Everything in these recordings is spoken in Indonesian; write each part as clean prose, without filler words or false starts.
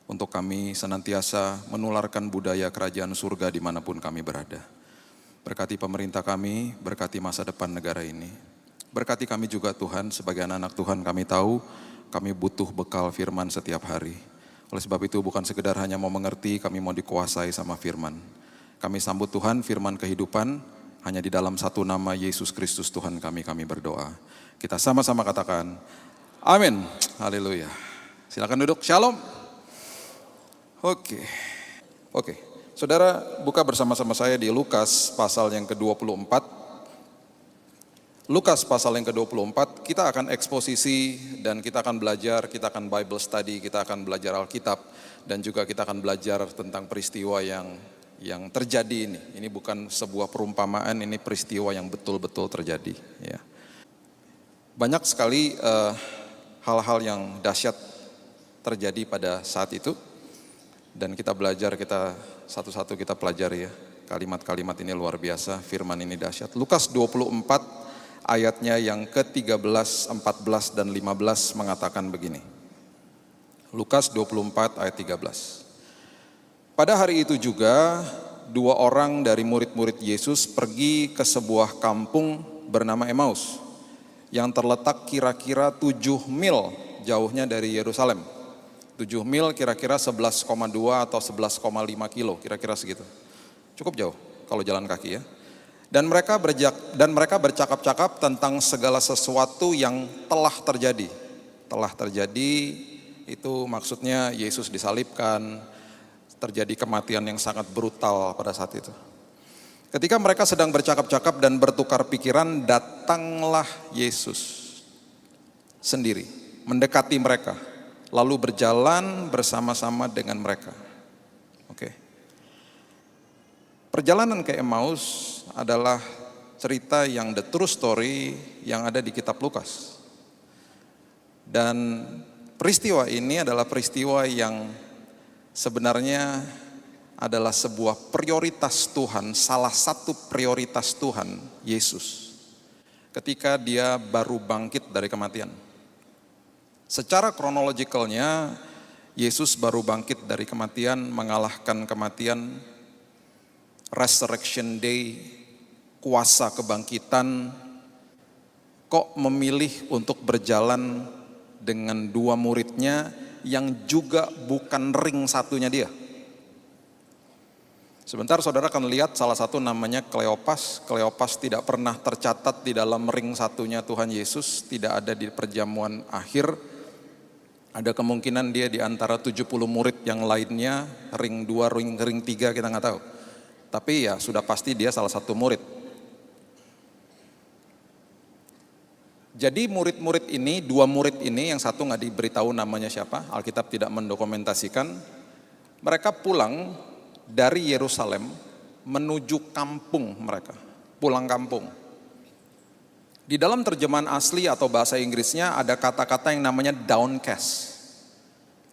untuk kami senantiasa menularkan budaya kerajaan surga dimanapun kami berada. Berkati pemerintah kami, berkati masa depan negara ini. Berkati kami juga Tuhan, sebagai anak-anak Tuhan kami tahu kami butuh bekal firman setiap hari. Oleh sebab itu bukan sekedar hanya mau mengerti, kami mau dikuasai sama firman. Kami sambut Tuhan, firman kehidupan, hanya di dalam satu nama Yesus Kristus Tuhan kami berdoa. Kita sama-sama katakan, amin, haleluya. Silakan duduk, shalom. Oke. Saudara buka bersama-sama saya di Lukas pasal yang ke-24. Lukas pasal yang ke-24, kita akan eksposisi dan kita akan belajar, kita akan Bible study, kita akan belajar Alkitab, dan juga kita akan belajar tentang peristiwa yang terjadi ini. Ini bukan sebuah perumpamaan, ini peristiwa yang betul-betul terjadi. Ya. Banyak sekali hal-hal yang dahsyat terjadi pada saat itu, dan kita belajar, kita satu-satu kita pelajari ya. Kalimat-kalimat ini luar biasa, firman ini dahsyat. Lukas 24 ayatnya yang ke-13, 14 dan 15 mengatakan begini. Lukas 24 ayat 13. Pada hari itu juga 2 orang dari murid-murid Yesus pergi ke sebuah kampung bernama Emmaus yang terletak kira-kira 7 mil jauhnya dari Yerusalem. 7 mil kira-kira 11,2 atau 11,5 kilo, kira-kira segitu. Cukup jauh kalau jalan kaki ya. Dan mereka bercakap-cakap tentang segala sesuatu yang telah terjadi. Telah terjadi itu maksudnya Yesus disalibkan, terjadi kematian yang sangat brutal pada saat itu. Ketika mereka sedang bercakap-cakap dan bertukar pikiran, datanglah Yesus sendiri, mendekati mereka, lalu berjalan bersama-sama dengan mereka. Oke. Perjalanan ke Emmaus adalah cerita yang the true story yang ada di kitab Lukas. Dan peristiwa ini adalah peristiwa yang sebenarnya adalah sebuah prioritas Tuhan, salah satu prioritas Tuhan, Yesus. Ketika dia baru bangkit dari kematian. Secara kronologikalnya, Yesus baru bangkit dari kematian, mengalahkan kematian, Resurrection Day, kuasa kebangkitan, kok memilih untuk berjalan dengan 2 muridnya yang juga bukan ring satunya dia. Sebentar saudara akan lihat salah satu namanya Kleopas. Kleopas tidak pernah tercatat di dalam ring satunya Tuhan Yesus, tidak ada di perjamuan akhir. Ada kemungkinan dia di antara 70 murid yang lainnya, ring 2, ring 3 kita nggak tahu. Tapi ya sudah pasti dia salah satu murid. Jadi murid-murid ini, 2 murid ini, yang satu nggak diberitahu namanya siapa, Alkitab tidak mendokumentasikan. Mereka pulang dari Yerusalem menuju kampung mereka, pulang kampung. Di dalam terjemahan asli atau bahasa Inggrisnya ada kata-kata yang namanya downcast.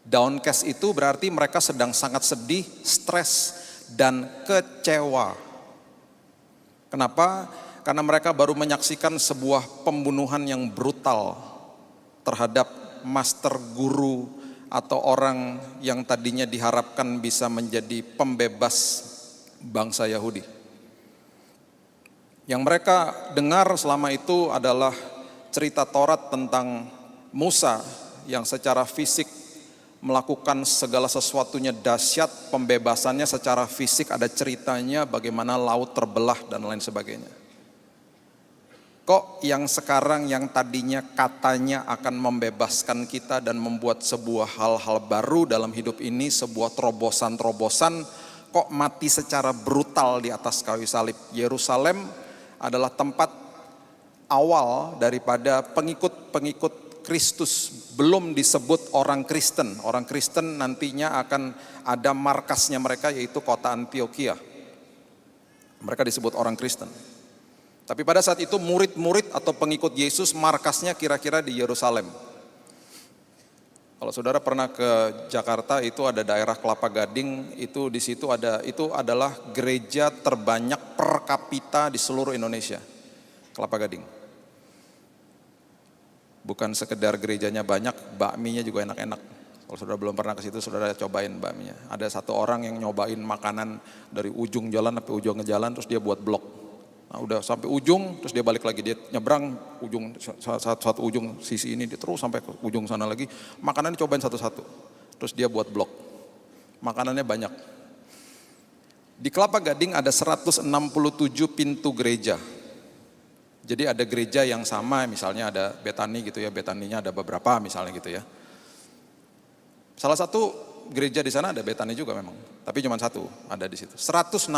Downcast itu berarti mereka sedang sangat sedih, stres, dan kecewa. Kenapa? Karena mereka baru menyaksikan sebuah pembunuhan yang brutal terhadap master guru atau orang yang tadinya diharapkan bisa menjadi pembebas bangsa Yahudi. Yang mereka dengar selama itu adalah cerita Taurat tentang Musa yang secara fisik melakukan segala sesuatunya dahsyat, pembebasannya secara fisik, ada ceritanya bagaimana laut terbelah dan lain sebagainya. Kok yang sekarang yang tadinya katanya akan membebaskan kita dan membuat sebuah hal-hal baru dalam hidup ini, sebuah terobosan-terobosan, kok mati secara brutal di atas kayu salib. Yerusalem adalah tempat awal daripada pengikut Kristus, belum disebut orang Kristen. Orang Kristen nantinya akan ada markasnya mereka, yaitu kota Antioquia. Mereka disebut orang Kristen. Tapi pada saat itu murid-murid atau pengikut Yesus markasnya kira-kira di Yerusalem. Kalau saudara pernah ke Jakarta, itu ada daerah Kelapa Gading, itu di situ itu adalah gereja terbanyak per kapita di seluruh Indonesia. Kelapa Gading. Bukan sekedar gerejanya banyak, bakminya juga enak-enak. Kalau saudara belum pernah ke situ, saudara cobain bakminya. Ada satu orang yang nyobain makanan dari ujung jalan sampai ujung jalan, terus dia buat blok. Nah, udah sampai ujung, terus dia balik lagi, dia nyebrang ujung satu ujung sisi ini, dia terus sampai ke ujung sana lagi. Makanannya cobain satu-satu, terus dia buat blok. Makanannya banyak. Di Kelapa Gading ada 167 pintu gereja. Jadi ada gereja yang sama, misalnya ada Betani gitu ya, Betaninya ada beberapa misalnya gitu ya. Salah satu gereja di sana ada Betani juga memang, tapi cuma satu ada di situ. 167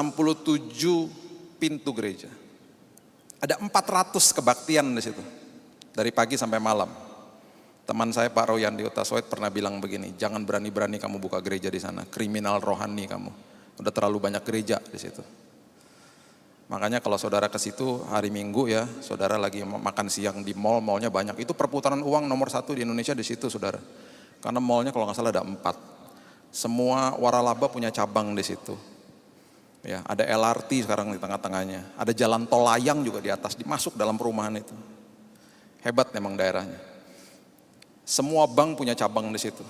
pintu gereja. Ada 400 kebaktian di situ, dari pagi sampai malam. Teman saya Pak Royandi Utasoid pernah bilang begini, jangan berani-berani kamu buka gereja di sana, kriminal rohani kamu. Udah terlalu banyak gereja di situ. Makanya kalau saudara ke situ hari Minggu ya, saudara lagi makan siang di mall, mallnya banyak. Itu perputaran uang nomor 1 di Indonesia di situ, saudara. Karena mallnya kalau nggak salah ada 4. Semua waralaba punya cabang di situ. Ya, ada LRT sekarang di tengah-tengahnya. Ada jalan tol layang juga di atas, dimasuk dalam perumahan itu. Hebat memang daerahnya. Semua bank punya cabang di situ.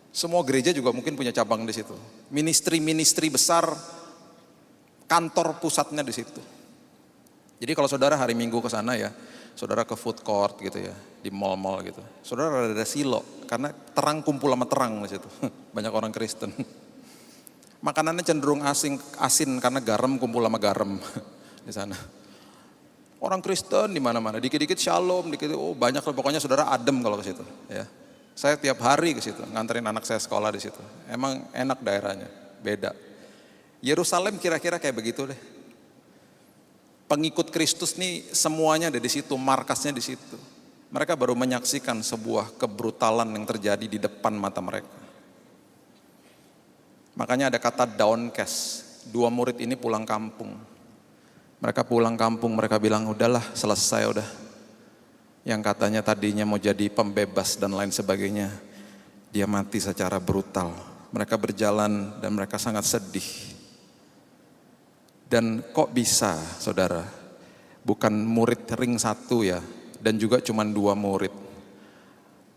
Semua gereja juga mungkin punya cabang di situ. Ministry-ministry besar, kantor pusatnya di situ. Jadi kalau saudara hari Minggu ke sana ya, saudara ke food court gitu ya, di mall-mall gitu. Saudara ada silo, karena terang kumpul sama terang di situ. Banyak orang Kristen. Makanannya cenderung asin karena garam kumpul sama garam di sana. Orang Kristen di mana-mana, dikit-dikit shalom, dikit banyak lah, pokoknya saudara adem kalau ke situ ya. Saya tiap hari ke situ, nganterin anak saya sekolah di situ. Emang enak daerahnya, beda. Yerusalem kira-kira kayak begitu deh. Pengikut Kristus nih semuanya ada di situ, markasnya di situ. Mereka baru menyaksikan sebuah kebrutalan yang terjadi di depan mata mereka. Makanya ada kata downcast. 2 murid ini pulang kampung. Mereka pulang kampung, mereka bilang udahlah selesai udah. Yang katanya tadinya mau jadi pembebas dan lain sebagainya, dia mati secara brutal. Mereka berjalan dan mereka sangat sedih. Dan kok bisa saudara, bukan murid ring 1 ya, dan juga cuma 2 murid,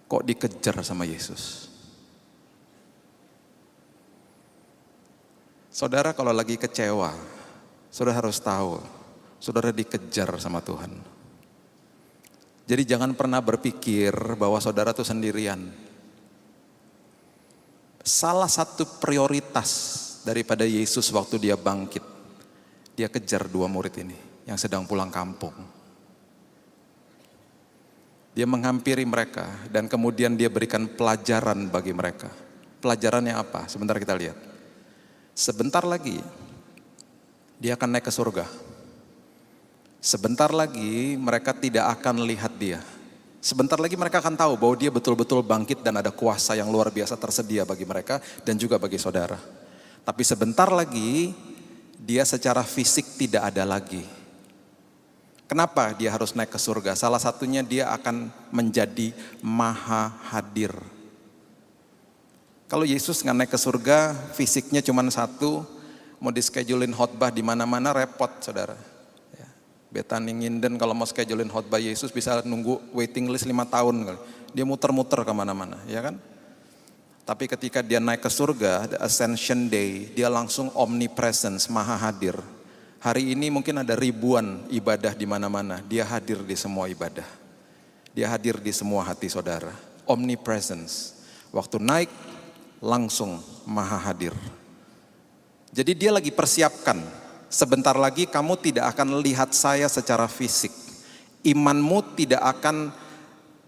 kok dikejar sama Yesus. Saudara kalau lagi kecewa, saudara harus tahu, saudara dikejar sama Tuhan. Jadi jangan pernah berpikir bahwa saudara itu sendirian. Salah satu prioritas daripada Yesus waktu dia bangkit, dia kejar 2 murid ini yang sedang pulang kampung. Dia menghampiri mereka dan kemudian dia berikan pelajaran bagi mereka. Pelajarannya apa? Sebentar kita lihat. Sebentar lagi dia akan naik ke surga. Sebentar lagi mereka tidak akan lihat dia. Sebentar lagi mereka akan tahu bahwa dia betul-betul bangkit dan ada kuasa yang luar biasa tersedia bagi mereka dan juga bagi saudara. Tapi sebentar lagi dia secara fisik tidak ada lagi. Kenapa dia harus naik ke surga? Salah satunya dia akan menjadi maha hadir. Kalau Yesus nggak naik ke surga, fisiknya cuma 1, mau di-schedulein khotbah di mana-mana repot, saudara. Ya. Betani Nginden kalau mau schedulein khotbah Yesus bisa nunggu waiting list 5 tahun kali. Dia muter-muter kemana-mana, ya kan? Tapi ketika dia naik ke surga, the Ascension Day, dia langsung omnipresence, maha hadir. Hari ini mungkin ada ribuan ibadah di mana-mana, dia hadir di semua ibadah. Dia hadir di semua hati saudara. Omnipresence. Waktu naik, langsung maha hadir. Jadi dia lagi persiapkan, sebentar lagi kamu tidak akan lihat saya secara fisik. Imanmu tidak akan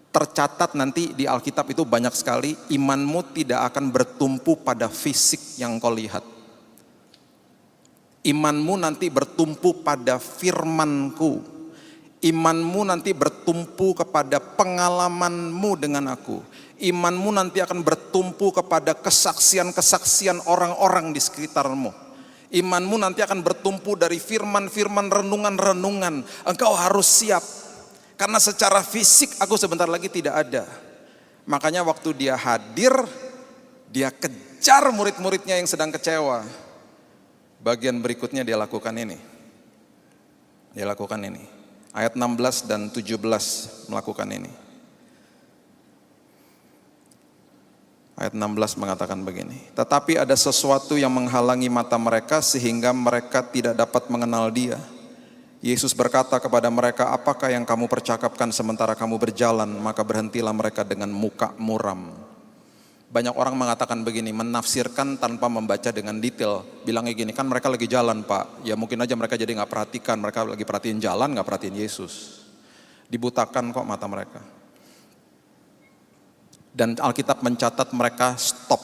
tercatat nanti di Alkitab itu banyak sekali, imanmu tidak akan bertumpu pada fisik yang kau lihat. Imanmu nanti bertumpu pada firmanku. Imanmu nanti bertumpu kepada pengalamanmu dengan aku. Imanmu nanti akan bertumpu kepada kesaksian-kesaksian orang-orang di sekitarmu. Imanmu nanti akan bertumpu dari firman-firman, renungan-renungan. Engkau harus siap. Karena secara fisik aku sebentar lagi tidak ada. Makanya waktu dia hadir, dia kejar murid-muridnya yang sedang kecewa. Bagian berikutnya dia lakukan ini. Dia lakukan ini. Ayat 16 dan 17 melakukan ini. Ayat 16 mengatakan begini, tetapi ada sesuatu yang menghalangi mata mereka sehingga mereka tidak dapat mengenal Dia. Yesus berkata kepada mereka, apakah yang kamu percakapkan sementara kamu berjalan? Maka berhentilah mereka dengan muka muram. Banyak orang mengatakan begini, menafsirkan tanpa membaca dengan detail. Bilangnya gini, kan mereka lagi jalan Pak. Ya mungkin aja mereka jadi gak perhatikan, mereka lagi perhatiin jalan, gak perhatiin Yesus. Dibutakan kok mata mereka. Dan Alkitab mencatat mereka stop.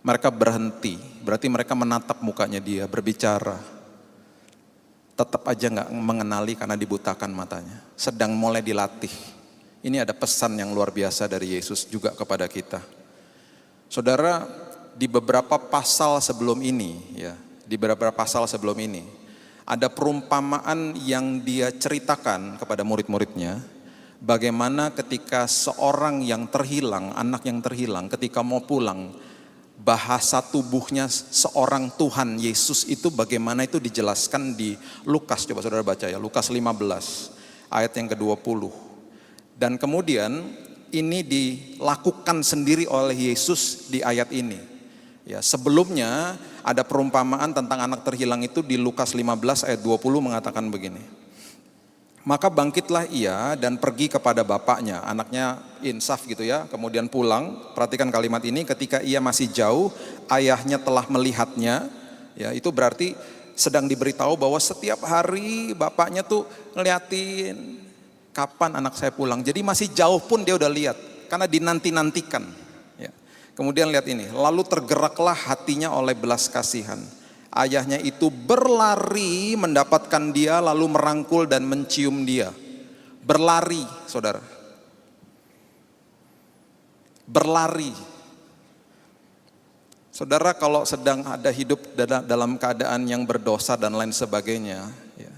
Mereka berhenti, berarti mereka menatap mukanya Dia, berbicara. Tetap aja gak mengenali karena dibutakan matanya. Sedang mulai dilatih. Ini ada pesan yang luar biasa dari Yesus juga kepada kita. Saudara, di beberapa pasal sebelum ini, ada perumpamaan yang Dia ceritakan kepada murid-muridnya, bagaimana ketika seorang yang terhilang, anak yang terhilang, ketika mau pulang, bahasa tubuhnya seorang Tuhan Yesus itu bagaimana itu dijelaskan di Lukas. Coba saudara baca ya, Lukas 15 ayat yang ke-20. Dan kemudian ini dilakukan sendiri oleh Yesus di ayat ini. Ya, sebelumnya ada perumpamaan tentang anak terhilang itu di Lukas 15 ayat 20 mengatakan begini. Maka bangkitlah ia dan pergi kepada bapaknya, anaknya insaf gitu ya, kemudian pulang. Perhatikan kalimat ini, ketika ia masih jauh, ayahnya telah melihatnya. Ya, itu berarti sedang diberitahu bahwa setiap hari bapaknya tuh ngeliatin kapan anak saya pulang. Jadi masih jauh pun dia udah lihat, karena dinanti-nantikan. Ya. Kemudian lihat ini, lalu tergeraklah hatinya oleh belas kasihan. Ayahnya itu berlari mendapatkan dia, lalu merangkul dan mencium dia. Berlari, saudara. Berlari. Saudara, kalau sedang ada hidup dalam keadaan yang berdosa dan lain sebagainya, ya,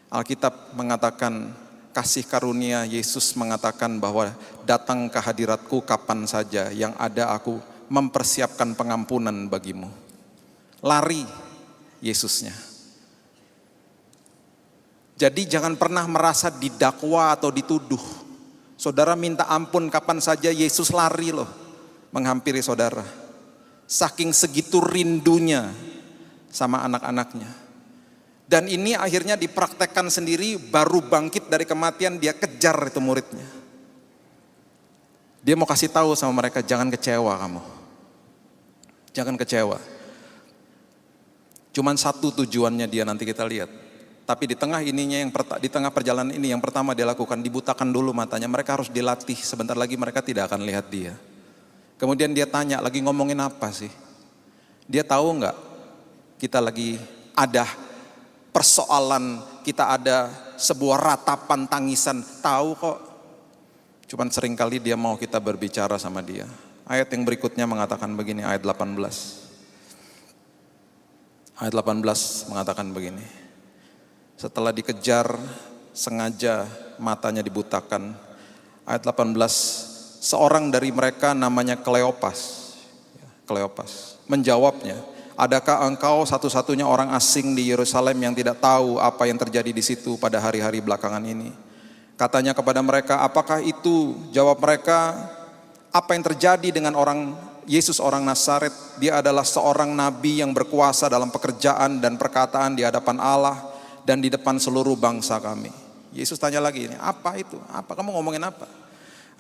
Alkitab mengatakan, kasih karunia Yesus mengatakan bahwa datang ke hadiratku kapan saja, yang ada aku mempersiapkan pengampunan bagimu. Lari Yesusnya. Jadi jangan pernah merasa didakwa atau dituduh. Saudara minta ampun kapan saja, Yesus lari loh menghampiri saudara. Saking segitu rindunya sama anak-anaknya. Dan ini akhirnya dipraktekkan sendiri, baru bangkit dari kematian dia kejar itu muridnya. Dia mau kasih tahu sama mereka, jangan kecewa kamu. Jangan kecewa. Cuman satu tujuannya dia, nanti kita lihat. Tapi di tengah ininya di tengah perjalanan ini yang pertama dia lakukan, dibutakan dulu matanya. Mereka harus dilatih, sebentar lagi mereka tidak akan lihat dia. Kemudian dia tanya, lagi ngomongin apa sih? Dia tahu enggak kita lagi ada persoalan, kita ada sebuah ratapan tangisan, tahu kok. Cuman seringkali dia mau kita berbicara sama dia. Ayat yang berikutnya mengatakan begini, ayat 18. Ayat 18 mengatakan begini. Setelah dikejar, sengaja matanya dibutakan. Ayat 18, seorang dari mereka namanya Kleopas menjawabnya, adakah engkau satu-satunya orang asing di Yerusalem yang tidak tahu apa yang terjadi di situ pada hari-hari belakangan ini? Katanya kepada mereka, apakah itu? Jawab mereka, apa yang terjadi dengan Yesus orang Nazaret? Dia adalah seorang nabi yang berkuasa dalam pekerjaan dan perkataan di hadapan Allah dan di depan seluruh bangsa kami. Yesus tanya lagi, apa itu? Apa kamu ngomongin apa?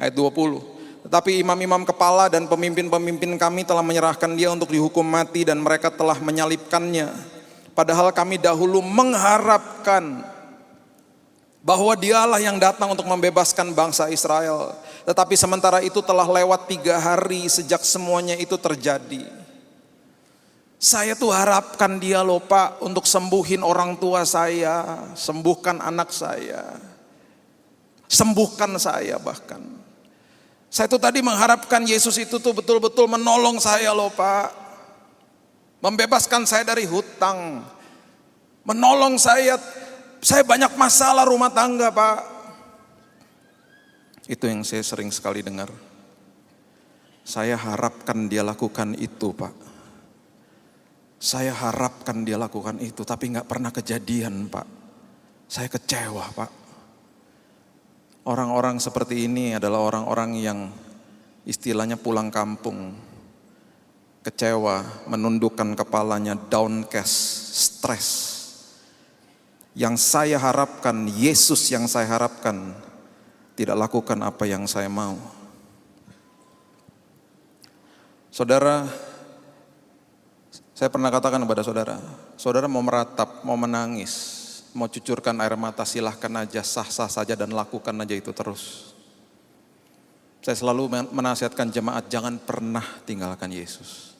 Ayat 20. Tetapi imam-imam kepala dan pemimpin-pemimpin kami telah menyerahkan dia untuk dihukum mati dan mereka telah menyalibkannya. Padahal kami dahulu mengharapkan bahwa dialah yang datang untuk membebaskan bangsa Israel. Tetapi sementara itu telah lewat 3 hari sejak semuanya itu terjadi. Saya tuh harapkan dia loh Pak untuk sembuhin orang tua saya, sembuhkan anak saya, sembuhkan saya bahkan. Saya tuh tadi mengharapkan Yesus itu tuh betul-betul menolong saya loh Pak. Membebaskan saya dari hutang. Menolong saya banyak masalah rumah tangga Pak. Itu yang saya sering sekali dengar. Saya harapkan dia lakukan itu Pak. Saya harapkan dia lakukan itu, tapi gak pernah kejadian Pak. Saya kecewa Pak. Orang-orang seperti ini adalah orang-orang yang istilahnya pulang kampung, kecewa, menundukkan kepalanya, downcast, stres. Yang saya harapkan, Yesus yang saya harapkan, tidak lakukan apa yang saya mau. Saudara, saya pernah katakan kepada saudara, saudara mau meratap, mau menangis, mau cucurkan air mata, silahkan aja, sah-sah saja dan lakukan aja itu terus. Saya selalu menasihatkan jemaat, jangan pernah tinggalkan Yesus.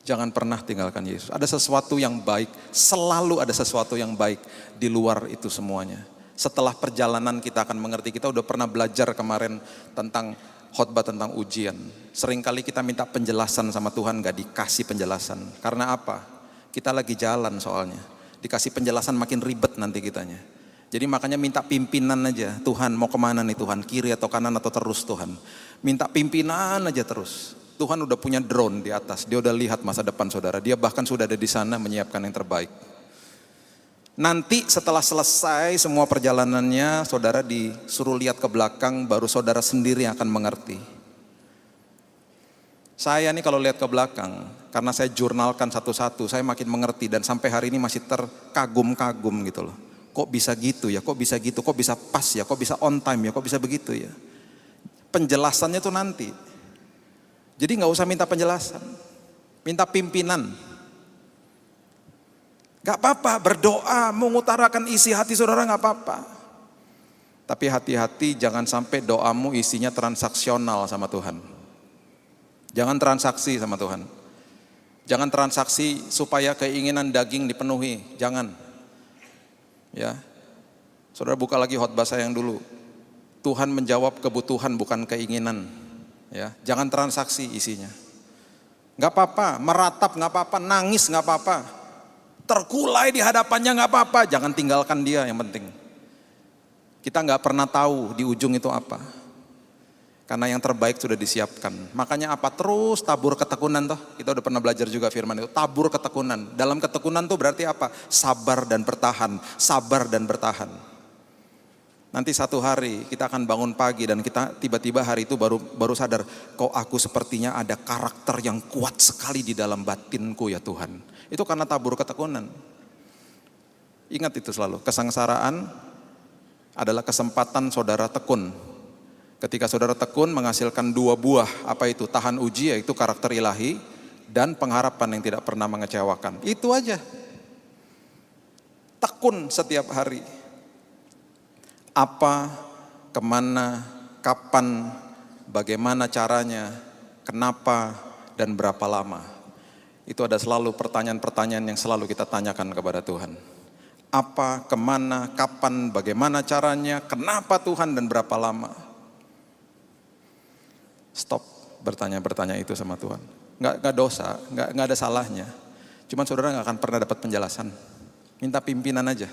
Jangan pernah tinggalkan Yesus. Ada sesuatu yang baik, selalu ada sesuatu yang baik di luar itu semuanya. Setelah perjalanan kita akan mengerti, kita udah pernah belajar kemarin tentang khotbah tentang ujian. Seringkali kita minta penjelasan sama Tuhan, gak dikasih penjelasan. Karena apa? Kita lagi jalan soalnya. Dikasih penjelasan makin ribet nanti kitanya. Jadi makanya minta pimpinan aja. Tuhan mau kemana nih Tuhan? Kiri atau kanan atau terus Tuhan? Minta pimpinan aja terus. Tuhan udah punya drone di atas. Dia udah lihat masa depan saudara. Dia bahkan sudah ada di sana menyiapkan yang terbaik. Nanti setelah selesai semua perjalanannya, saudara disuruh lihat ke belakang, baru saudara sendiri yang akan mengerti. Saya nih kalau lihat ke belakang, karena saya jurnalkan satu-satu, saya makin mengerti dan sampai hari ini masih terkagum-kagum gitu loh. Kok bisa gitu ya, kok bisa gitu, kok bisa pas ya, kok bisa on time ya, kok bisa begitu ya. Penjelasannya tuh nanti. Jadi gak usah minta penjelasan, minta pimpinan. Gak apa-apa, berdoa, mengutarakan isi hati saudara gak apa-apa. Tapi hati-hati jangan sampai doamu isinya transaksional sama Tuhan. Jangan transaksi sama Tuhan. Jangan transaksi supaya keinginan daging dipenuhi, jangan. Ya, saudara buka lagi khotbah saya yang dulu. Tuhan menjawab kebutuhan bukan keinginan. Ya, jangan transaksi isinya. Gak apa-apa, meratap gak apa-apa, nangis gak apa-apa. Terkulai di hadapannya gak apa-apa, jangan tinggalkan dia yang penting. Kita gak pernah tahu di ujung itu apa. Karena yang terbaik sudah disiapkan. Makanya apa? Terus tabur ketekunan toh. Kita udah pernah belajar juga firman itu. Tabur ketekunan. Dalam ketekunan tuh berarti apa? Sabar dan bertahan. Sabar dan bertahan. Nanti satu hari kita akan bangun pagi dan kita tiba-tiba hari itu baru sadar. Kok aku sepertinya ada karakter yang kuat sekali di dalam batinku ya Tuhan. Itu karena tabur ketekunan. Ingat itu selalu, kesengsaraan adalah kesempatan saudara tekun. Ketika saudara tekun menghasilkan dua buah, apa itu? Tahan uji, yaitu karakter ilahi, dan pengharapan yang tidak pernah mengecewakan. Itu aja. Tekun setiap hari. Apa, kemana, kapan, bagaimana caranya, kenapa, dan berapa lama. Itu ada selalu pertanyaan-pertanyaan yang selalu kita tanyakan kepada Tuhan. Apa, kemana, kapan, bagaimana caranya, kenapa Tuhan, dan berapa lama. Stop bertanya-bertanya itu sama Tuhan. Nggak dosa, nggak ada salahnya. Cuman saudara nggak akan pernah dapat penjelasan. Minta pimpinan aja.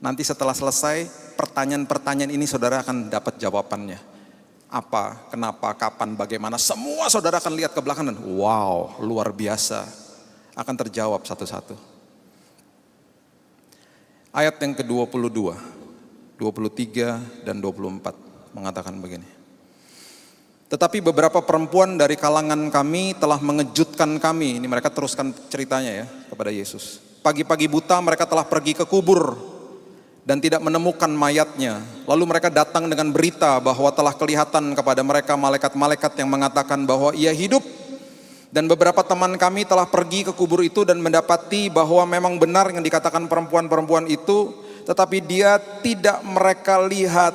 Nanti setelah selesai, pertanyaan-pertanyaan ini saudara akan dapat jawabannya. Apa, kenapa, kapan, bagaimana, semua saudara akan lihat ke belakang dan wow, luar biasa. Akan terjawab satu-satu. Ayat yang ke-22, 23 dan 24 mengatakan begini. Tetapi beberapa perempuan dari kalangan kami telah mengejutkan kami. Ini mereka teruskan ceritanya ya kepada Yesus. Pagi-pagi buta mereka telah pergi ke kubur dan tidak menemukan mayatnya. Lalu mereka datang dengan berita bahwa telah kelihatan kepada mereka malaikat-malaikat yang mengatakan bahwa ia hidup. Dan beberapa teman kami telah pergi ke kubur itu dan mendapati bahwa memang benar yang dikatakan perempuan-perempuan itu, tetapi dia tidak mereka lihat.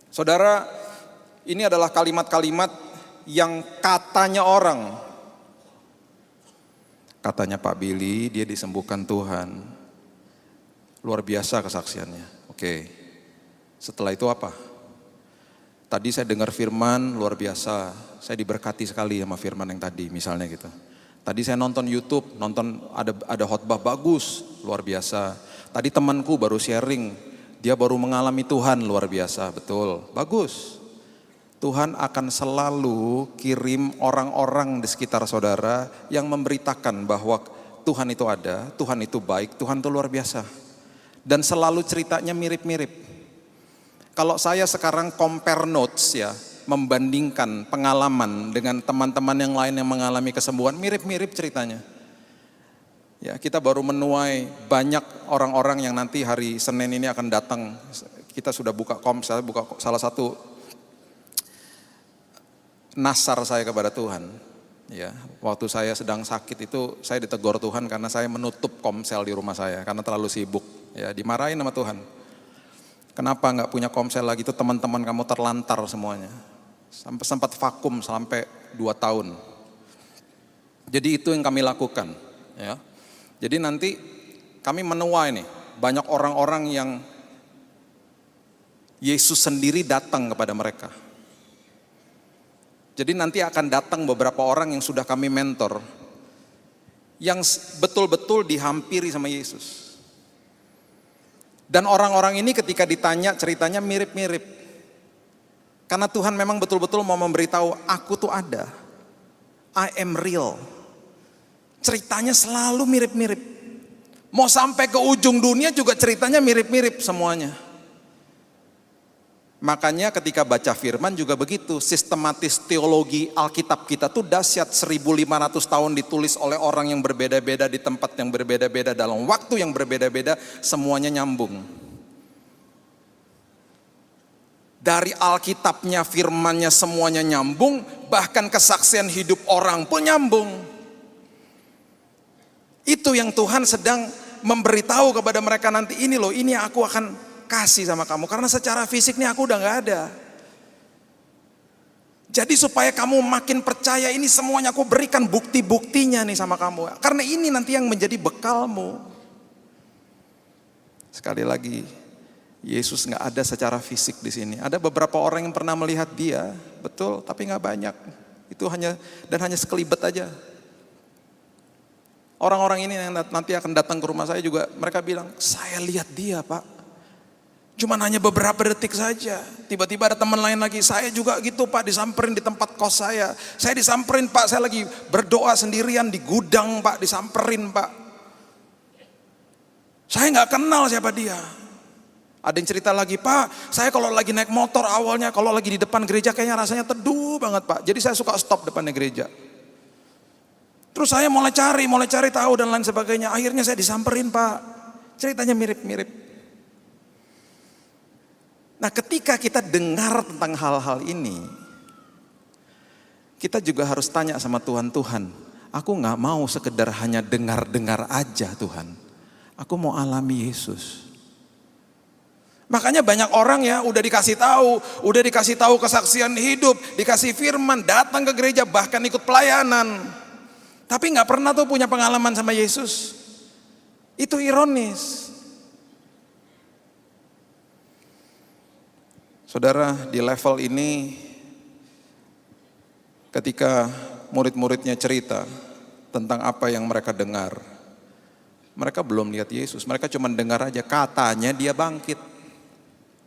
Saudara, ini adalah kalimat-kalimat yang katanya orang. Katanya Pak Billy, dia disembuhkan Tuhan. Luar biasa kesaksiannya. Oke. Setelah itu apa? Tadi saya dengar firman luar biasa, saya diberkati sekali sama firman yang tadi misalnya gitu. Tadi saya nonton YouTube, ada khotbah bagus, luar biasa. Tadi temanku baru sharing, dia baru mengalami Tuhan luar biasa, betul, bagus. Tuhan akan selalu kirim orang-orang di sekitar saudara yang memberitakan bahwa Tuhan itu ada, Tuhan itu baik, Tuhan itu luar biasa. Dan selalu ceritanya mirip-mirip. Kalau saya sekarang compare notes ya, membandingkan pengalaman dengan teman-teman yang lain yang mengalami kesembuhan, mirip-mirip ceritanya. Ya, kita baru menuai banyak orang-orang yang nanti hari Senin ini akan datang. Kita sudah buka saya buka salah satu nasar saya kepada Tuhan. Ya, waktu saya sedang sakit itu saya ditegur Tuhan karena saya menutup komsel di rumah saya karena terlalu sibuk. Ya, dimarahin sama Tuhan. Kenapa nggak punya komsel lagi, itu teman-teman kamu terlantar semuanya. Sampai sempat vakum sampai 2 tahun. Jadi itu yang kami lakukan. Ya. Jadi nanti kami menuai nih banyak orang-orang yang Yesus sendiri datang kepada mereka. Jadi nanti akan datang beberapa orang yang sudah kami mentor, yang betul-betul dihampiri sama Yesus. Dan orang-orang ini ketika ditanya ceritanya mirip-mirip. Karena Tuhan memang betul-betul mau memberitahu, aku tuh ada. I am real. Ceritanya selalu mirip-mirip. Mau sampai ke ujung dunia juga ceritanya mirip-mirip semuanya. Makanya ketika baca firman juga begitu. Sistematis teologi Alkitab kita tuh dahsyat. 1500 tahun ditulis oleh orang yang berbeda-beda di tempat yang berbeda-beda dalam waktu yang berbeda-beda, semuanya nyambung. Dari Alkitabnya, firmannya semuanya nyambung, bahkan kesaksian hidup orang pun nyambung. Itu yang Tuhan sedang memberitahu kepada mereka nanti, ini loh, ini aku akan kasih sama kamu. Karena secara fisik nih aku udah gak ada. Jadi supaya kamu makin percaya, ini semuanya aku berikan bukti-buktinya nih sama kamu. Karena ini nanti yang menjadi bekalmu. Sekali lagi, Yesus nggak ada secara fisik di sini. Ada beberapa orang yang pernah melihat dia, betul, tapi nggak banyak. Itu hanya sekelibet aja. Orang-orang ini yang nanti akan datang ke rumah saya juga, mereka bilang, saya lihat dia Pak. Cuman hanya beberapa detik saja. Tiba-tiba ada teman lain lagi, saya juga gitu Pak, disamperin di tempat kos saya. Saya disamperin Pak, saya lagi berdoa sendirian di gudang Pak, disamperin Pak. Saya nggak kenal siapa dia. Ada yang cerita lagi, Pak, saya kalau lagi naik motor awalnya, kalau lagi di depan gereja kayaknya rasanya teduh banget Pak. Jadi saya suka stop depannya gereja. Terus saya mulai cari tahu dan lain sebagainya. Akhirnya saya disamperin Pak. Ceritanya mirip-mirip. Nah ketika kita dengar tentang hal-hal ini, kita juga harus tanya sama Tuhan, Tuhan, aku gak mau sekedar hanya dengar-dengar aja Tuhan. Aku mau alami Yesus. Makanya banyak orang ya udah dikasih tahu kesaksian hidup, dikasih firman, datang ke gereja, bahkan ikut pelayanan. Tapi gak pernah tuh punya pengalaman sama Yesus. Itu ironis. Saudara, di level ini ketika murid-muridnya cerita tentang apa yang mereka dengar, mereka belum lihat Yesus, mereka cuma dengar aja katanya dia bangkit.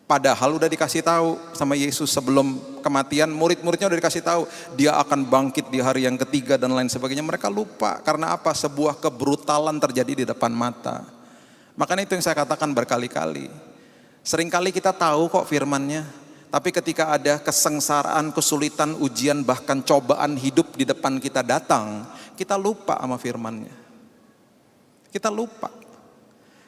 Padahal udah dikasih tahu sama Yesus sebelum kematian, murid-muridnya udah dikasih tahu dia akan bangkit di hari yang ketiga dan lain sebagainya. Mereka lupa karena apa? Sebuah kebrutalan terjadi di depan mata. Makanya itu yang saya katakan berkali-kali. Seringkali kita tahu kok firman-Nya, tapi ketika ada kesengsaraan, kesulitan, ujian, bahkan cobaan hidup di depan kita datang, kita lupa sama firman-Nya. Kita lupa.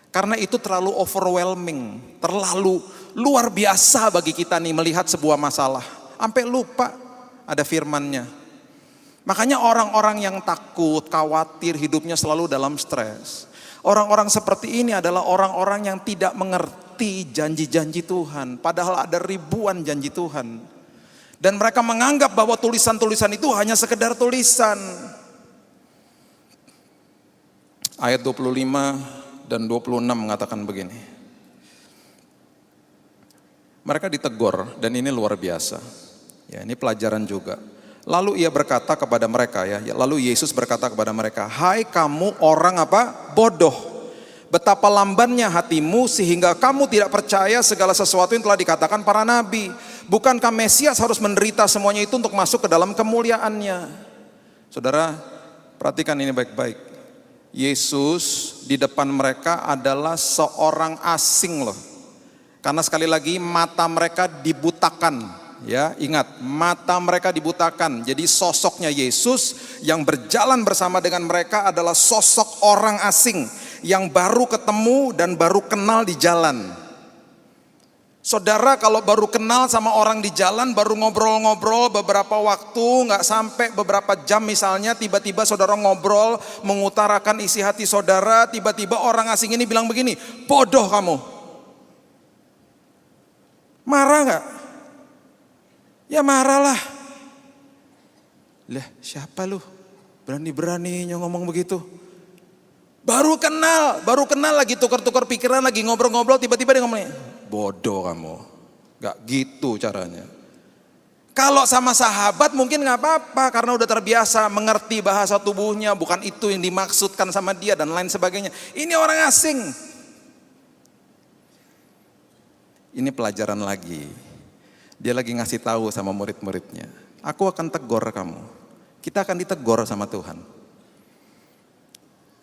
Karena itu terlalu overwhelming, terlalu luar biasa bagi kita nih melihat sebuah masalah. Sampai lupa ada firman-Nya. Makanya orang-orang yang takut, khawatir, hidupnya selalu dalam stres. Orang-orang seperti ini adalah orang-orang yang tidak mengerti janji-janji Tuhan. Padahal ada ribuan janji Tuhan. Dan mereka menganggap bahwa tulisan-tulisan itu hanya sekedar tulisan. Ayat 25 dan 26 mengatakan begini. Mereka ditegur dan ini luar biasa. Ya, ini pelajaran juga. Lalu ia berkata kepada mereka lalu Yesus berkata kepada mereka, "Hai kamu orang apa? Bodoh. Betapa lambannya hatimu sehingga kamu tidak percaya segala sesuatu yang telah dikatakan para nabi. Bukankah Mesias harus menderita semuanya itu untuk masuk ke dalam kemuliaannya?" Saudara, perhatikan ini baik-baik. Yesus di depan mereka adalah seorang asing loh. Karena sekali lagi mata mereka dibutakan, Ya, ingat, mata mereka dibutakan. Jadi sosoknya Yesus yang berjalan bersama dengan mereka adalah sosok orang asing yang baru ketemu dan baru kenal di jalan. Saudara kalau baru kenal sama orang di jalan, baru ngobrol-ngobrol beberapa waktu, nggak sampai beberapa jam misalnya, tiba-tiba saudara ngobrol, mengutarakan isi hati saudara, tiba-tiba orang asing ini bilang begini, bodoh kamu. Marah nggak? Ya marahlah. Lah siapa lu? Berani-beraninya ngomong begitu. Baru kenal lagi tukar-tukar pikiran, lagi ngobrol-ngobrol, tiba-tiba dia ngomongnya, bodoh kamu. Gak gitu caranya. Kalau sama sahabat mungkin gak apa-apa karena udah terbiasa mengerti bahasa tubuhnya, bukan itu yang dimaksudkan sama dia dan lain sebagainya. Ini orang asing. Ini pelajaran lagi. Dia lagi ngasih tahu sama murid-muridnya, aku akan tegur kamu. Kita akan ditegur sama Tuhan.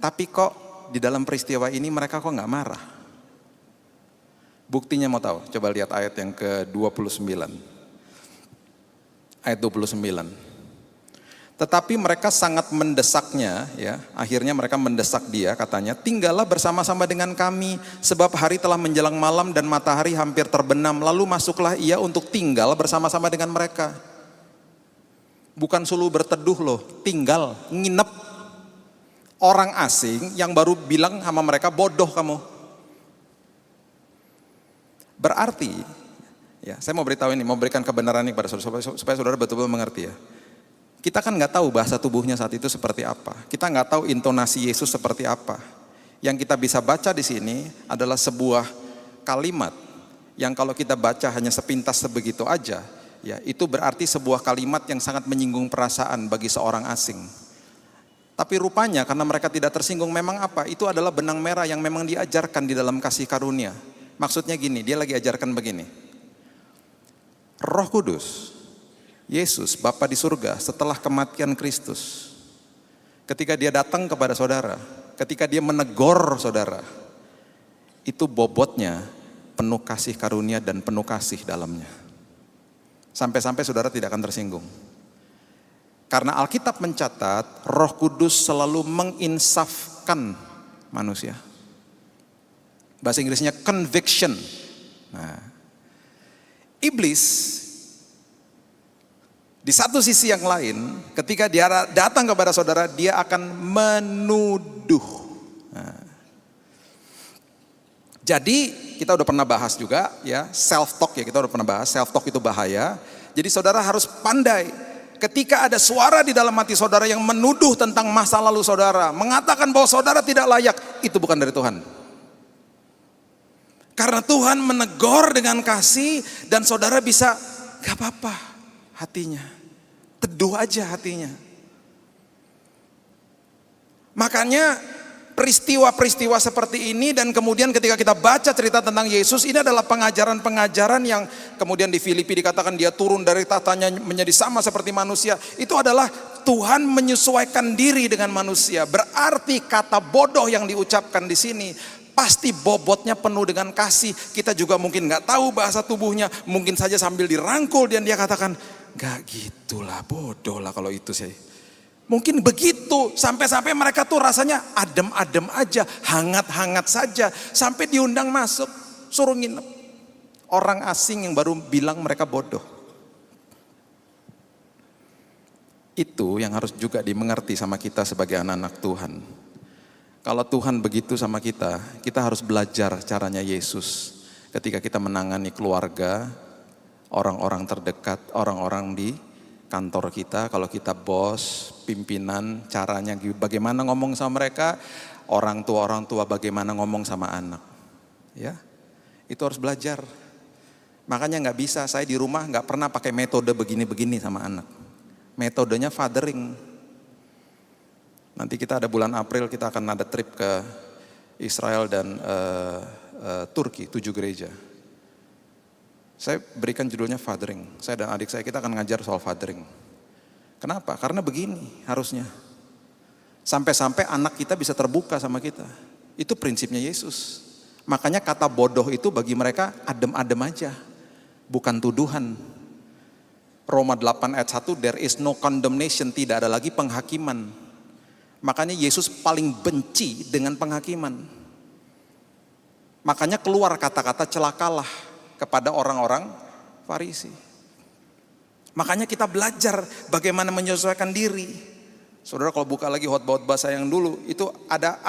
Tapi kok di dalam peristiwa ini mereka kok gak marah? Buktinya mau tahu? Coba lihat ayat yang ke-29. Ayat 29. Tetapi mereka sangat mendesaknya, ya. Akhirnya mereka mendesak dia, katanya, tinggallah bersama-sama dengan kami, sebab hari telah menjelang malam dan matahari hampir terbenam. Lalu masuklah ia untuk tinggal bersama-sama dengan mereka. Bukan suluh berteduh loh, tinggal, nginep. Orang asing yang baru bilang sama mereka, bodoh kamu. Berarti, ya, saya mau beritahu ini, mau berikan kebenaran ini kepada saudara supaya saudara betul-betul mengerti ya. Kita kan nggak tahu bahasa tubuhnya saat itu seperti apa. Kita nggak tahu intonasi Yesus seperti apa. Yang kita bisa baca di sini adalah sebuah kalimat yang kalau kita baca hanya sepintas sebegitu aja, ya itu berarti sebuah kalimat yang sangat menyinggung perasaan bagi seorang asing. Tapi rupanya karena mereka tidak tersinggung, memang apa? Itu adalah benang merah yang memang diajarkan di dalam kasih karunia. Maksudnya gini, dia lagi ajarkan begini. Roh Kudus, Yesus, Bapa di surga, setelah kematian Kristus, ketika dia datang kepada saudara, ketika dia menegur saudara, itu bobotnya penuh kasih karunia dan penuh kasih dalamnya. Sampai-sampai saudara tidak akan tersinggung. Karena Alkitab mencatat, Roh Kudus selalu menginsafkan manusia. Bahasa Inggrisnya conviction. Nah, iblis di satu sisi yang lain, ketika dia datang kepada saudara, dia akan menuduh. Nah. Jadi kita udah pernah bahas juga ya, self talk ya, kita udah pernah bahas, self talk itu bahaya. Jadi saudara harus pandai. Ketika ada suara di dalam hati saudara yang menuduh tentang masa lalu saudara, mengatakan bahwa saudara tidak layak, itu bukan dari Tuhan. Karena Tuhan menegur dengan kasih dan saudara bisa, gak apa-apa hatinya. Teduh aja hatinya. Makanya peristiwa-peristiwa seperti ini dan kemudian ketika kita baca cerita tentang Yesus, ini adalah pengajaran-pengajaran yang kemudian di Filipi dikatakan dia turun dari tahtanya menjadi sama seperti manusia. Itu adalah Tuhan menyesuaikan diri dengan manusia. Berarti kata bodoh yang diucapkan di sini pasti bobotnya penuh dengan kasih. Kita juga mungkin nggak tahu bahasa tubuhnya, mungkin saja sambil dirangkul dan dia katakan, gak gitulah, bodoh lah kalau itu sih. Mungkin begitu, sampai-sampai mereka tuh rasanya adem-adem aja, hangat-hangat saja. Sampai diundang masuk, suruh nginep. Orang asing yang baru bilang mereka bodoh. Itu yang harus juga dimengerti sama kita sebagai anak-anak Tuhan. Kalau Tuhan begitu sama kita, kita harus belajar caranya Yesus. Ketika kita menangani keluarga, orang-orang terdekat, orang-orang di kantor kita, kalau kita bos, pimpinan, caranya bagaimana ngomong sama mereka, orang tua bagaimana ngomong sama anak. Ya, itu harus belajar. Makanya nggak bisa, saya di rumah nggak pernah pakai metode begini-begini sama anak. Metodenya fathering. Nanti kita ada bulan April, kita akan ada trip ke Israel dan Turki, 7 gereja. Saya berikan judulnya fathering. Saya dan adik saya, kita akan ngajar soal fathering. Kenapa? Karena begini harusnya. Sampai-sampai anak kita bisa terbuka sama kita. Itu prinsipnya Yesus. Makanya kata bodoh itu bagi mereka adem-adem aja. Bukan tuduhan. Roma 8 ayat 1, there is no condemnation, tidak ada lagi penghakiman. Makanya Yesus paling benci dengan penghakiman. Makanya keluar kata-kata celakalah kepada orang-orang Farisi. Makanya kita belajar bagaimana menyesuaikan diri. Saudara kalau buka lagi khotbah saya yang dulu, itu ada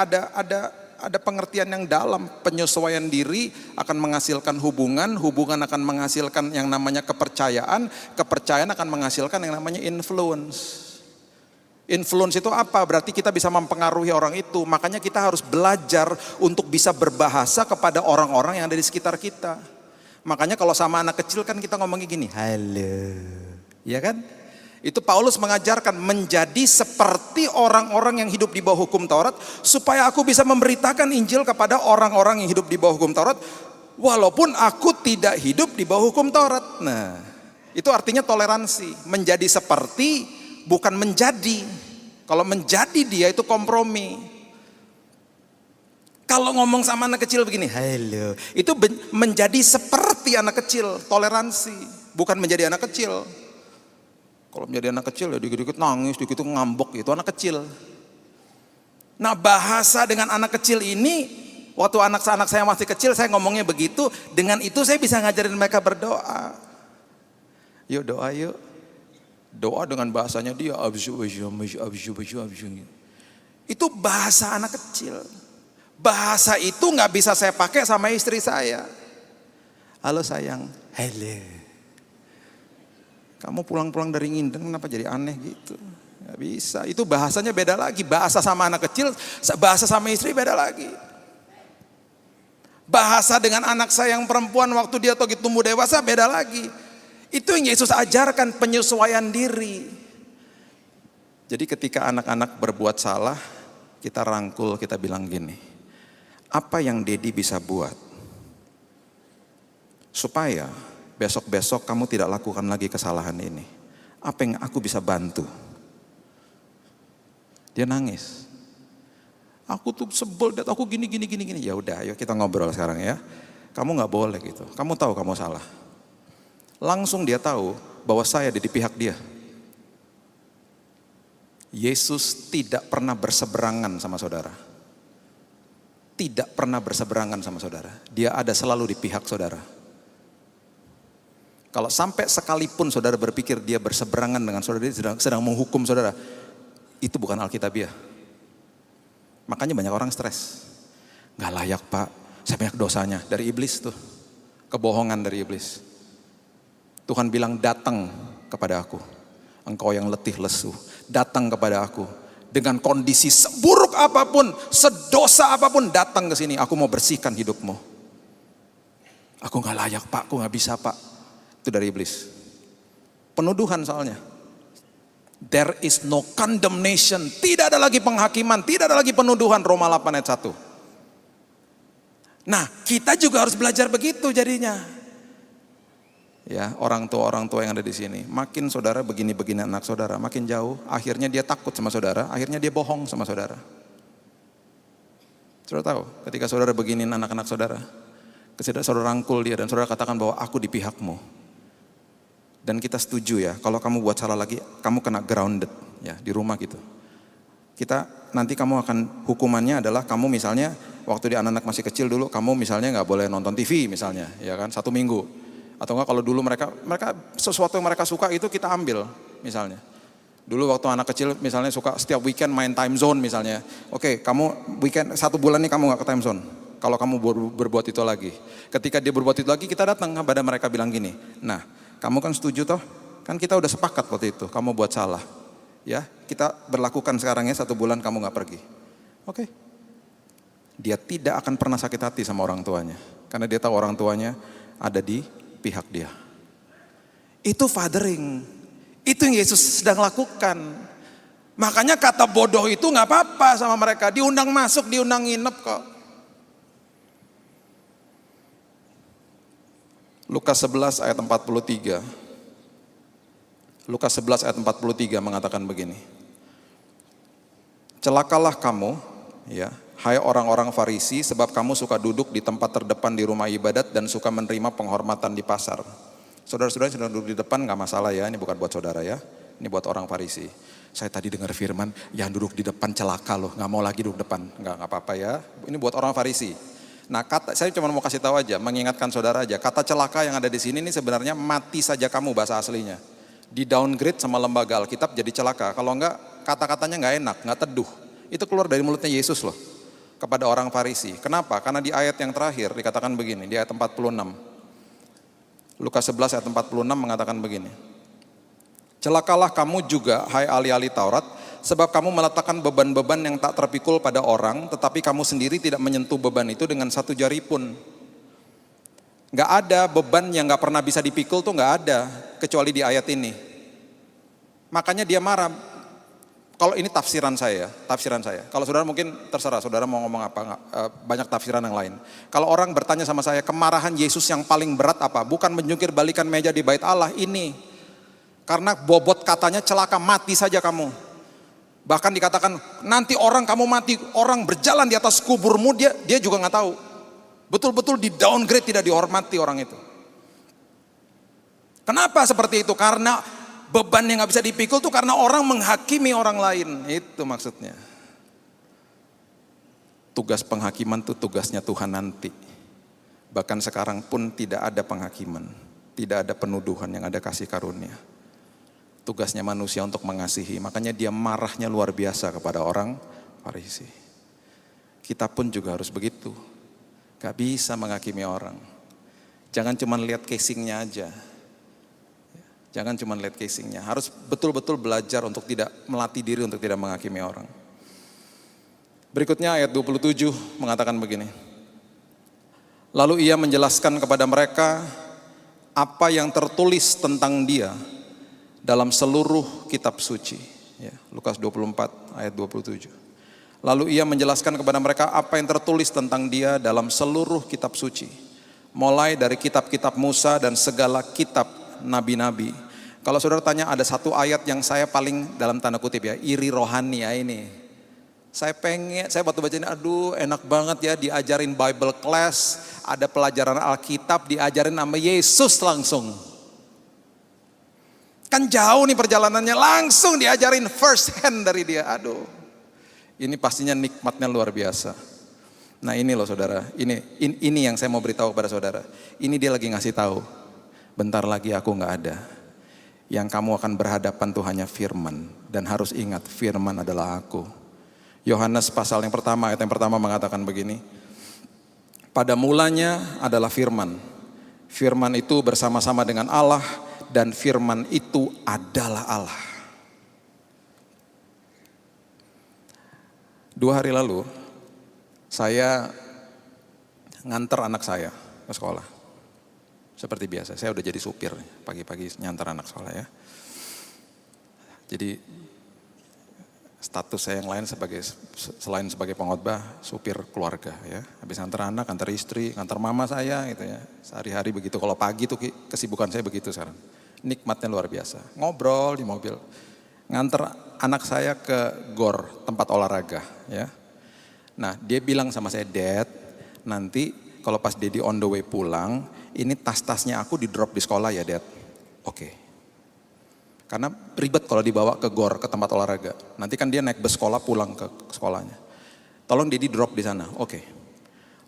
pengertian yang dalam. Penyesuaian diri akan menghasilkan hubungan, hubungan akan menghasilkan yang namanya kepercayaan, kepercayaan akan menghasilkan yang namanya influence. Influence itu apa? Berarti kita bisa mempengaruhi orang itu. Makanya kita harus belajar untuk bisa berbahasa kepada orang-orang yang ada di sekitar kita. Makanya kalau sama anak kecil kan kita ngomongnya gini, halo, ya kan? Itu Paulus mengajarkan menjadi seperti orang-orang yang hidup di bawah hukum Taurat, supaya aku bisa memberitakan Injil kepada orang-orang yang hidup di bawah hukum Taurat, walaupun aku tidak hidup di bawah hukum Taurat. Nah, itu artinya toleransi. Menjadi seperti, bukan menjadi. Kalau menjadi dia itu kompromi. Kalau ngomong sama anak kecil begini, halo, itu menjadi seperti anak kecil, toleransi, bukan menjadi anak kecil. Kalau menjadi anak kecil ya dikit-dikit nangis, dikit-dikit ngambek, itu anak kecil. Nah, bahasa dengan anak kecil ini, waktu anak-anak saya masih kecil saya ngomongnya begitu, dengan itu saya bisa ngajarin mereka berdoa. Yuk doa yuk. Doa dengan bahasanya dia, itu bahasa anak kecil. Bahasa itu nggak bisa saya pakai sama istri saya. Halo sayang, halo. Kamu pulang-pulang dari Ngindeng kenapa jadi aneh gitu? Nggak bisa. Itu bahasanya beda lagi. Bahasa sama anak kecil, bahasa sama istri beda lagi. Bahasa dengan anak saya yang perempuan waktu dia tumbuh dewasa beda lagi. Itu yang Yesus ajarkan, penyesuaian diri. Jadi ketika anak-anak berbuat salah, kita rangkul, kita bilang gini. Apa yang Dedi bisa buat supaya besok-besok kamu tidak lakukan lagi kesalahan ini? Apa yang aku bisa bantu? Dia nangis. Aku tuh sebel, aku gini. Ya udah, ayo kita ngobrol sekarang ya. Kamu nggak boleh gitu. Kamu tahu kamu salah. Langsung dia tahu bahwa saya ada di pihak dia. Yesus tidak pernah berseberangan sama saudara. Tidak pernah berseberangan sama saudara. Dia ada selalu di pihak saudara. Kalau sampai sekalipun saudara berpikir dia berseberangan dengan saudara, dia sedang menghukum saudara, itu bukan Alkitabiah. Makanya banyak orang stres. Gak layak Pak, saya banyak dosanya. Dari iblis tuh, kebohongan dari iblis. Tuhan bilang datang kepada aku, engkau yang letih lesu, datang kepada aku. Dengan kondisi seburuk apapun, sedosa apapun, datang ke sini. Aku mau bersihkan hidupmu. Aku gak layak Pak, aku gak bisa Pak. Itu dari iblis. Penuduhan soalnya. There is no condemnation. Tidak ada lagi penghakiman, tidak ada lagi penuduhan. Roma 8 ayat 1. Nah, kita juga harus belajar begitu jadinya. Ya, orang tua yang ada di sini, makin saudara begini-begini anak saudara, makin jauh, akhirnya dia takut sama saudara, akhirnya dia bohong sama saudara. Saudara tahu, ketika saudara beginiin anak-anak saudara, saudara rangkul dia dan saudara katakan bahwa aku di pihakmu. Dan kita setuju ya, kalau kamu buat salah lagi, kamu kena grounded ya di rumah gitu. Nanti kamu akan hukumannya adalah kamu misalnya waktu di anak-anak masih kecil dulu, kamu misalnya nggak boleh nonton TV misalnya, ya kan 1 minggu. Atau enggak kalau dulu mereka sesuatu yang mereka suka itu kita ambil misalnya. Dulu waktu anak kecil misalnya suka setiap weekend main time zone misalnya. Oke, kamu weekend 1 bulan ini kamu enggak ke time zone. Kalau kamu berbuat itu lagi. Ketika dia berbuat itu lagi kita datang kepada mereka bilang gini. Nah, kamu kan setuju toh? Kan kita udah sepakat waktu itu kamu buat salah. Ya, kita berlakukan sekarang ya 1 bulan kamu enggak pergi. Oke. Dia tidak akan pernah sakit hati sama orang tuanya. Karena dia tahu orang tuanya ada di pihak dia. Itu fathering. Itu yang Yesus sedang lakukan. Makanya kata bodoh itu gak apa-apa sama mereka. Diundang masuk, diundang nginep kok. Lukas 11 ayat 43. Lukas 11 ayat 43 mengatakan begini. Celakalah kamu, ya, hai orang-orang Farisi, sebab kamu suka duduk di tempat terdepan di rumah ibadat dan suka menerima penghormatan di pasar. Saudara-saudara yang sedang duduk di depan nggak masalah ya, ini bukan buat saudara ya. Ini buat orang Farisi. Saya tadi dengar firman, yang duduk di depan celaka loh, nggak mau lagi duduk depan. Nggak apa-apa ya, ini buat orang Farisi. Nah, saya cuma mau kasih tahu aja, mengingatkan saudara aja, kata celaka yang ada di sini ini sebenarnya mati saja kamu bahasa aslinya. Di downgrade sama lembaga Alkitab jadi celaka. Kalau enggak, kata-katanya nggak enak, nggak teduh. Itu keluar dari mulutnya Yesus loh, kepada orang Farisi. Kenapa? Karena di ayat yang terakhir dikatakan begini, di ayat 46. Lukas 11 ayat 46 mengatakan begini. Celakalah kamu juga, hai ahli-ahli Taurat, sebab kamu meletakkan beban-beban yang tak terpikul pada orang, tetapi kamu sendiri tidak menyentuh beban itu dengan satu jari pun. Gak ada beban yang gak pernah bisa dipikul tuh gak ada, kecuali di ayat ini. Makanya dia marah. Kalau ini tafsiran saya. Kalau saudara mungkin terserah, saudara mau ngomong apa, banyak tafsiran yang lain. Kalau orang bertanya sama saya, kemarahan Yesus yang paling berat apa? Bukan menjungkir balikan meja di bait Allah, ini. Karena bobot katanya celaka, mati saja kamu. Bahkan dikatakan nanti orang kamu mati, orang berjalan di atas kuburmu, dia juga nggak tahu. Betul-betul di downgrade, tidak dihormati orang itu. Kenapa seperti itu? Karena beban yang nggak bisa dipikul tuh karena orang menghakimi orang lain. Itu maksudnya. Tugas penghakiman tuh tugasnya Tuhan nanti. Bahkan sekarang pun tidak ada penghakiman, tidak ada penuduhan, yang ada kasih karunia. Tugasnya manusia untuk mengasihi, makanya dia marahnya luar biasa kepada orang Farisi. Kita pun juga harus begitu, gak bisa menghakimi orang. Jangan cuma lihat casingnya aja, harus betul-betul belajar untuk tidak melatih diri untuk tidak menghakimi orang. Berikutnya ayat 27 mengatakan begini. Lalu ia menjelaskan kepada mereka apa yang tertulis tentang dia dalam seluruh kitab suci. Ya, Lukas 24 ayat 27. Lalu ia menjelaskan kepada mereka apa yang tertulis tentang dia dalam seluruh kitab suci. Mulai dari kitab-kitab Musa dan segala kitab nabi-nabi. Kalau saudara tanya, ada satu ayat yang saya paling dalam tanda kutip ya, iri rohani ya ini. Saya waktu baca ini, aduh enak banget ya diajarin Bible class, ada pelajaran Alkitab, diajarin nama Yesus langsung. Kan jauh nih perjalanannya, langsung diajarin first hand dari dia. Aduh, ini pastinya nikmatnya luar biasa. Nah ini loh saudara, ini yang saya mau beritahu kepada saudara. Ini dia lagi ngasih tahu, bentar lagi aku gak ada. Yang kamu akan berhadapan tuh hanya firman. Dan harus ingat, firman adalah aku. Yohanes pasal yang pertama, ayat yang pertama mengatakan begini. Pada mulanya adalah firman. Firman itu bersama-sama dengan Allah. Dan firman itu adalah Allah. 2 hari lalu, saya nganter anak saya ke sekolah. Seperti biasa, saya udah jadi supir, pagi-pagi nyantar anak sekolah ya. Jadi status saya yang lain selain sebagai pengkhotbah, supir keluarga ya. Habis ngantar anak, ngantar istri, ngantar mama saya gitu ya. Sehari-hari begitu, kalau pagi tuh kesibukan saya begitu sekarang. Nikmatnya luar biasa, ngobrol di mobil. Nganter anak saya ke GOR, tempat olahraga ya. Nah dia bilang sama saya, Dad, nanti kalau pas Daddy on the way pulang, ini tas-tasnya aku di drop di sekolah ya Dad. Oke. Karena ribet kalau dibawa ke GOR, ke tempat olahraga. Nanti kan dia naik bus sekolah pulang ke sekolahnya. Tolong Daddy drop di sana. Oke.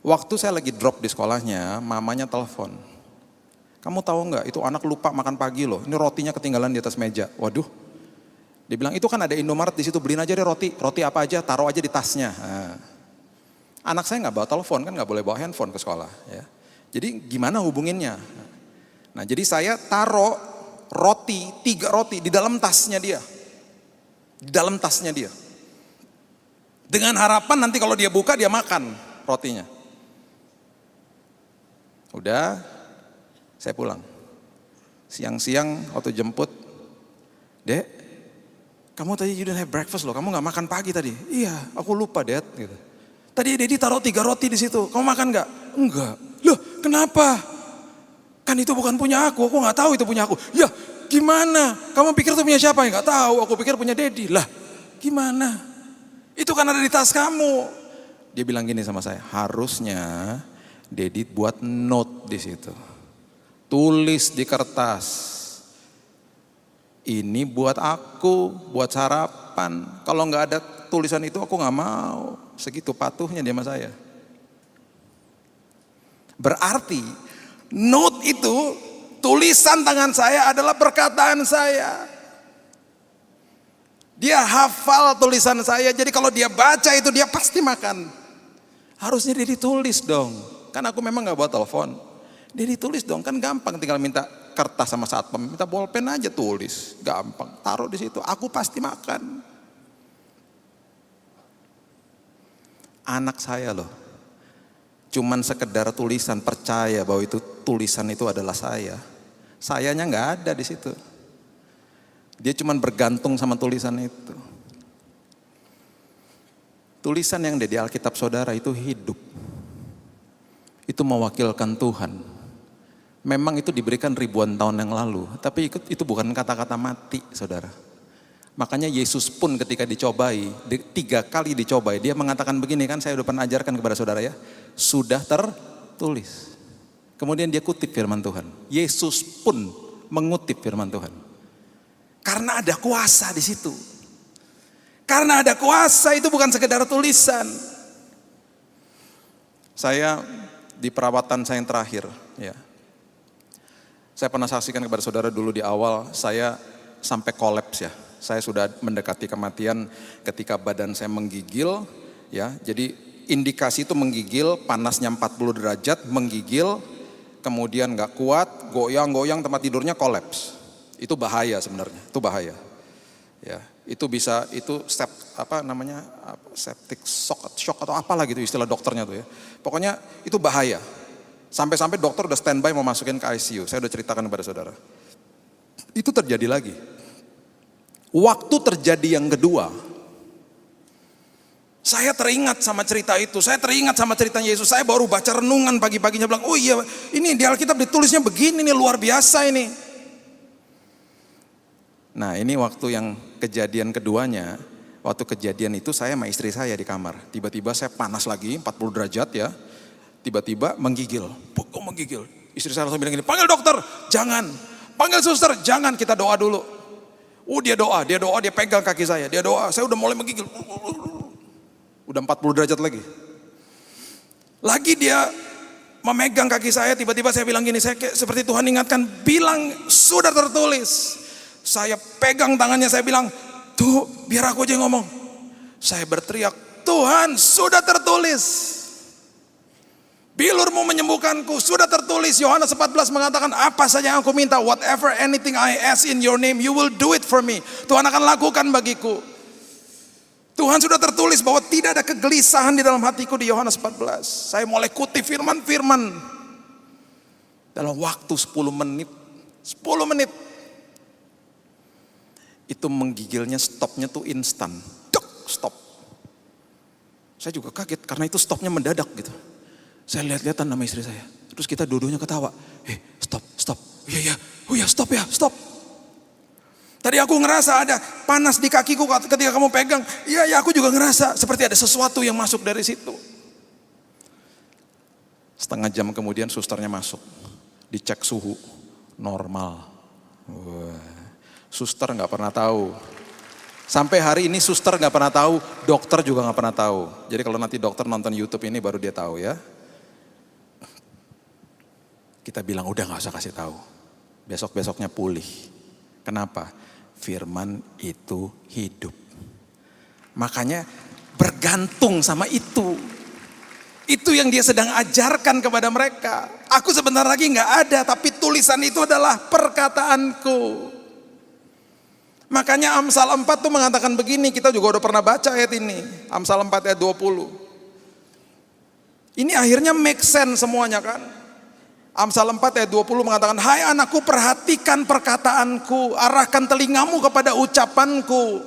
Waktu saya lagi drop di sekolahnya, mamanya telepon. Kamu tahu nggak, itu anak lupa makan pagi loh. Ini rotinya ketinggalan di atas meja. Waduh. Dia bilang, itu kan ada Indomaret di situ, beliin aja deh roti. Roti apa aja, taruh aja di tasnya. Nah. Anak saya nggak bawa telepon, kan nggak boleh bawa handphone ke sekolah. Ya. Jadi gimana hubunginnya? Nah jadi saya taruh roti, 3 roti di dalam tasnya dia. Di dalam tasnya dia. Dengan harapan nanti kalau dia buka, dia makan rotinya. Udah, saya pulang. Siang-siang waktu jemput, Dek, kamu tadi you didn't have breakfast loh, kamu gak makan pagi tadi. Iya, aku lupa Dad. Gitu. Tadi Daddy taruh 3 roti di situ, kamu makan gak? Enggak. Loh, kenapa? Kan itu bukan punya aku gak tahu itu punya aku. Ya, gimana? Kamu pikir itu punya siapa? Ya gak tahu, aku pikir punya Daddy. Lah, gimana? Itu kan ada di tas kamu. Dia bilang gini sama saya, harusnya Daddy buat note di situ. tulis di kertas. Ini buat aku, buat sarapan. Kalau nggak ada tulisan itu aku nggak mau. Segitu patuhnya dia sama saya. Berarti note itu, tulisan tangan saya adalah perkataan saya. Dia hafal tulisan saya, jadi kalau dia baca itu dia pasti makan. Harusnya dia ditulis dong. Kan aku memang nggak bawa telepon. Dia ditulis dong, kan gampang, tinggal minta kertas sama satpam, minta bolpen aja tulis, gampang. Taruh di situ, aku pasti makan. Anak saya loh, cuman sekedar tulisan, percaya bahwa itu tulisan itu adalah saya. Sayanya nggak ada di situ. Dia cuman bergantung sama tulisan itu. Tulisan yang ada di Alkitab saudara itu hidup. Itu mewakilkan Tuhan. Memang itu diberikan ribuan tahun yang lalu, tapi itu bukan kata-kata mati, saudara. Makanya Yesus pun ketika dicobai, 3 kali dicobai, dia mengatakan begini, kan saya udah pernah ajarkan kepada saudara ya, sudah tertulis. Kemudian dia kutip firman Tuhan. Yesus pun mengutip firman Tuhan. Karena ada kuasa di situ. Karena ada kuasa, itu bukan sekedar tulisan. Saya di perawatan saya yang terakhir, ya. Saya pernah saksikan kepada saudara dulu di awal, saya sampai kolaps ya. Saya sudah mendekati kematian ketika badan saya menggigil, ya. Jadi indikasi itu menggigil, panasnya 40 derajat, menggigil, kemudian nggak kuat, goyang-goyang, tempat tidurnya kolaps. Itu bahaya sebenarnya, itu bahaya. Ya, itu bisa, itu septic shock atau apalah gitu istilah dokternya tuh ya. Pokoknya itu bahaya. Sampai-sampai dokter udah standby mau masukin ke ICU. Saya udah ceritakan kepada saudara. Itu terjadi lagi. Waktu terjadi yang kedua, saya teringat sama cerita itu. Saya teringat sama cerita Yesus. Saya baru baca renungan pagi-paginya bilang, oh iya ini di Alkitab ditulisnya begini nih, luar biasa ini. Nah ini waktu yang kejadian keduanya, waktu kejadian itu saya sama istri saya di kamar. Tiba-tiba saya panas lagi, 40 derajat ya. Tiba-tiba menggigil, kok menggigil? Istri saya langsung bilang gini, panggil dokter, jangan. Panggil suster, jangan, kita doa dulu. Dia doa, dia pegang kaki saya, dia doa, saya udah mulai menggigil. Udah 40 derajat lagi. Lagi dia memegang kaki saya, tiba-tiba saya bilang gini, saya seperti Tuhan ingatkan, bilang sudah tertulis. Saya pegang tangannya, saya bilang, tuh biar aku aja yang ngomong. Saya berteriak, Tuhan sudah tertulis. Bilurmu menyembuhkanku, sudah tertulis. Yohanes 14 mengatakan, apa saja yang aku minta, whatever anything I ask in your name, you will do it for me. Tuhan akan lakukan bagiku. Tuhan sudah tertulis bahwa tidak ada kegelisahan di dalam hatiku di Yohanes 14. Saya mulai kutip firman-firman. Dalam waktu 10 menit. 10 menit. Itu menggigilnya, stopnya tuh instan. Duk, stop. Saya juga kaget karena itu stopnya mendadak gitu. Saya lihat-lihatan sama istri saya. Terus kita dua-duanya ketawa. Stop. Iya. Oh ya, stop. Tadi aku ngerasa ada panas di kakiku ketika kamu pegang. Iya, aku juga ngerasa. Seperti ada sesuatu yang masuk dari situ. Setengah jam kemudian susternya masuk. Dicek suhu. Normal. Wah, suster gak pernah tahu. Sampai hari ini suster gak pernah tahu. Dokter juga gak pernah tahu. Jadi kalau nanti dokter nonton YouTube ini baru dia tahu ya. Kita bilang udah gak usah kasih tahu. Besok-besoknya pulih. Kenapa? Firman itu hidup. Makanya bergantung sama itu. Itu yang dia sedang ajarkan kepada mereka. Aku sebentar lagi gak ada, tapi tulisan itu adalah perkataanku. Makanya Amsal 4 tuh mengatakan begini, kita juga udah pernah baca ayat ini. Amsal 4 ayat 20. Ini akhirnya make sense semuanya kan. Amsal 4 ayat 20 mengatakan, hai anakku perhatikan perkataanku, arahkan telingamu kepada ucapanku.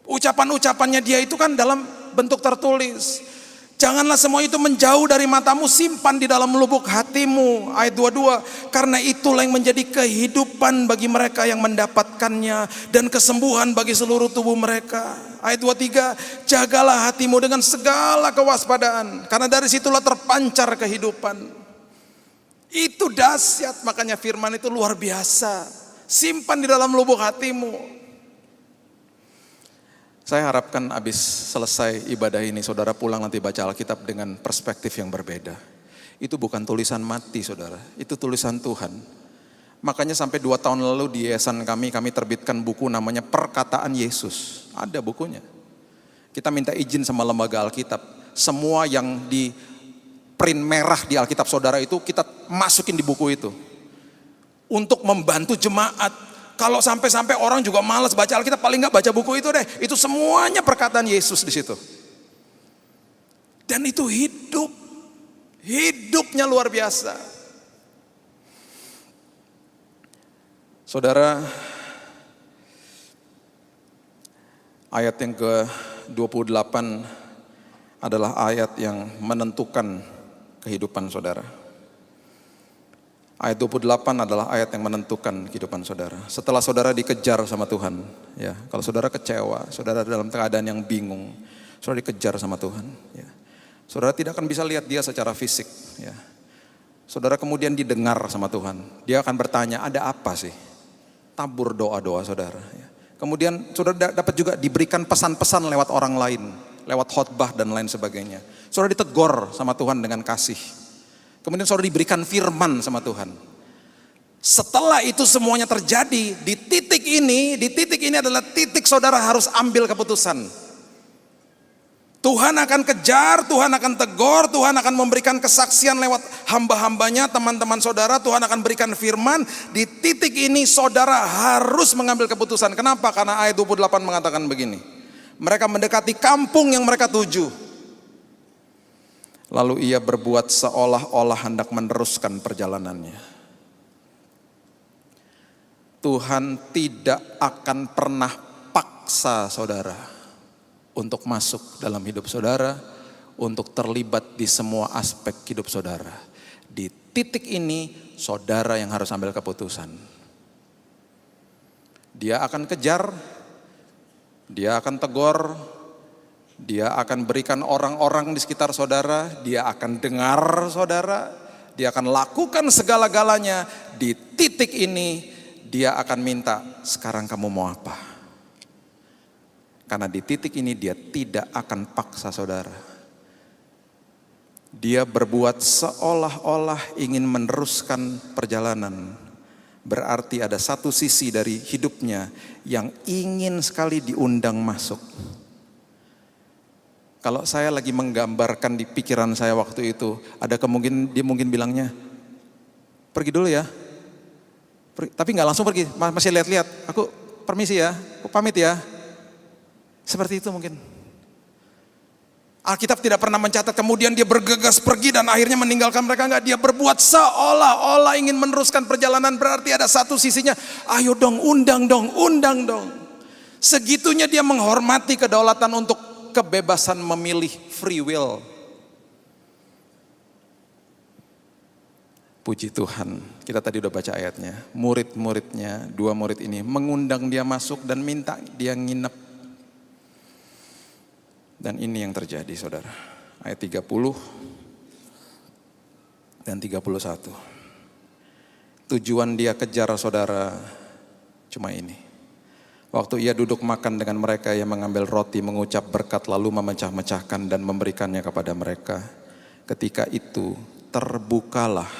Ucapan-ucapannya dia itu kan dalam bentuk tertulis. Janganlah semua itu menjauh dari matamu, simpan di dalam lubuk hatimu. Ayat 22, karena itulah yang menjadi kehidupan bagi mereka yang mendapatkannya dan kesembuhan bagi seluruh tubuh mereka. Ayat 23, jagalah hatimu dengan segala kewaspadaan, karena dari situlah terpancar kehidupan. Itu dahsyat, makanya firman itu luar biasa. Simpan di dalam lubuk hatimu. Saya harapkan habis selesai ibadah ini, saudara pulang nanti baca Alkitab dengan perspektif yang berbeda. Itu bukan tulisan mati, saudara. Itu tulisan Tuhan. Makanya sampai 2 tahun lalu di yayasan kami terbitkan buku namanya Perkataan Yesus. Ada bukunya. Kita minta izin sama lembaga Alkitab. Semua yang di print merah di Alkitab saudara itu kita masukin di buku itu. Untuk membantu jemaat. Kalau sampai-sampai orang juga malas baca Alkitab, paling nggak baca buku itu deh. Itu semuanya perkataan Yesus di situ. Dan itu hidup. Hidupnya luar biasa. Saudara, ayat yang ke-28 adalah ayat yang menentukan kehidupan saudara. Ayat 28 adalah ayat yang menentukan kehidupan saudara. Setelah saudara dikejar sama Tuhan, ya, kalau saudara kecewa, saudara dalam keadaan yang bingung, saudara dikejar sama Tuhan, ya. Saudara tidak akan bisa lihat dia secara fisik, ya. Saudara kemudian didengar sama Tuhan. Dia akan bertanya, ada apa sih? Tabur doa-doa saudara, ya. Kemudian saudara dapat juga diberikan pesan-pesan lewat orang lain, lewat khotbah dan lain sebagainya. Saudara ditegur sama Tuhan dengan kasih. Kemudian saudara diberikan firman sama Tuhan. Setelah itu semuanya terjadi, di titik ini adalah titik saudara harus ambil keputusan. Tuhan akan kejar, Tuhan akan tegur, Tuhan akan memberikan kesaksian lewat hamba-hambanya, teman-teman saudara, Tuhan akan berikan firman. Di titik ini saudara harus mengambil keputusan. Kenapa? Karena ayat 28 mengatakan begini. Mereka mendekati kampung yang mereka tuju. Lalu ia berbuat seolah-olah hendak meneruskan perjalanannya. Tuhan tidak akan pernah paksa saudara untuk masuk dalam hidup saudara, untuk terlibat di semua aspek hidup saudara. Di titik ini saudara yang harus ambil keputusan. Dia akan kejar, dia akan tegur, dia akan berikan orang-orang di sekitar saudara, dia akan dengar saudara, dia akan lakukan segala-galanya. Di titik ini dia akan minta, sekarang kamu mau apa? Karena di titik ini dia tidak akan paksa saudara. Dia berbuat seolah-olah ingin meneruskan perjalanan. Berarti ada satu sisi dari hidupnya yang ingin sekali diundang masuk. Kalau saya lagi menggambarkan di pikiran saya waktu itu, ada kemungkinan dia mungkin bilangnya, pergi dulu ya. Tapi nggak langsung pergi, masih lihat-lihat. Aku permisi ya, aku pamit ya. Seperti itu mungkin. Alkitab tidak pernah mencatat kemudian dia bergegas pergi dan akhirnya meninggalkan mereka. Enggak, dia berbuat seolah-olah ingin meneruskan perjalanan. Berarti ada satu sisinya, ayo dong, undang dong. Segitunya dia menghormati kedaulatan untuk kebebasan memilih, free will. Puji Tuhan, kita tadi udah baca ayatnya. Murid-muridnya, 2 murid ini mengundang dia masuk dan minta dia nginep. Dan ini yang terjadi saudara. Ayat 30 dan 31. Tujuan dia kejar saudara cuma ini. Waktu ia duduk makan dengan mereka, ia mengambil roti, mengucap berkat, lalu memecah-mecahkan dan memberikannya kepada mereka. Ketika itu terbukalah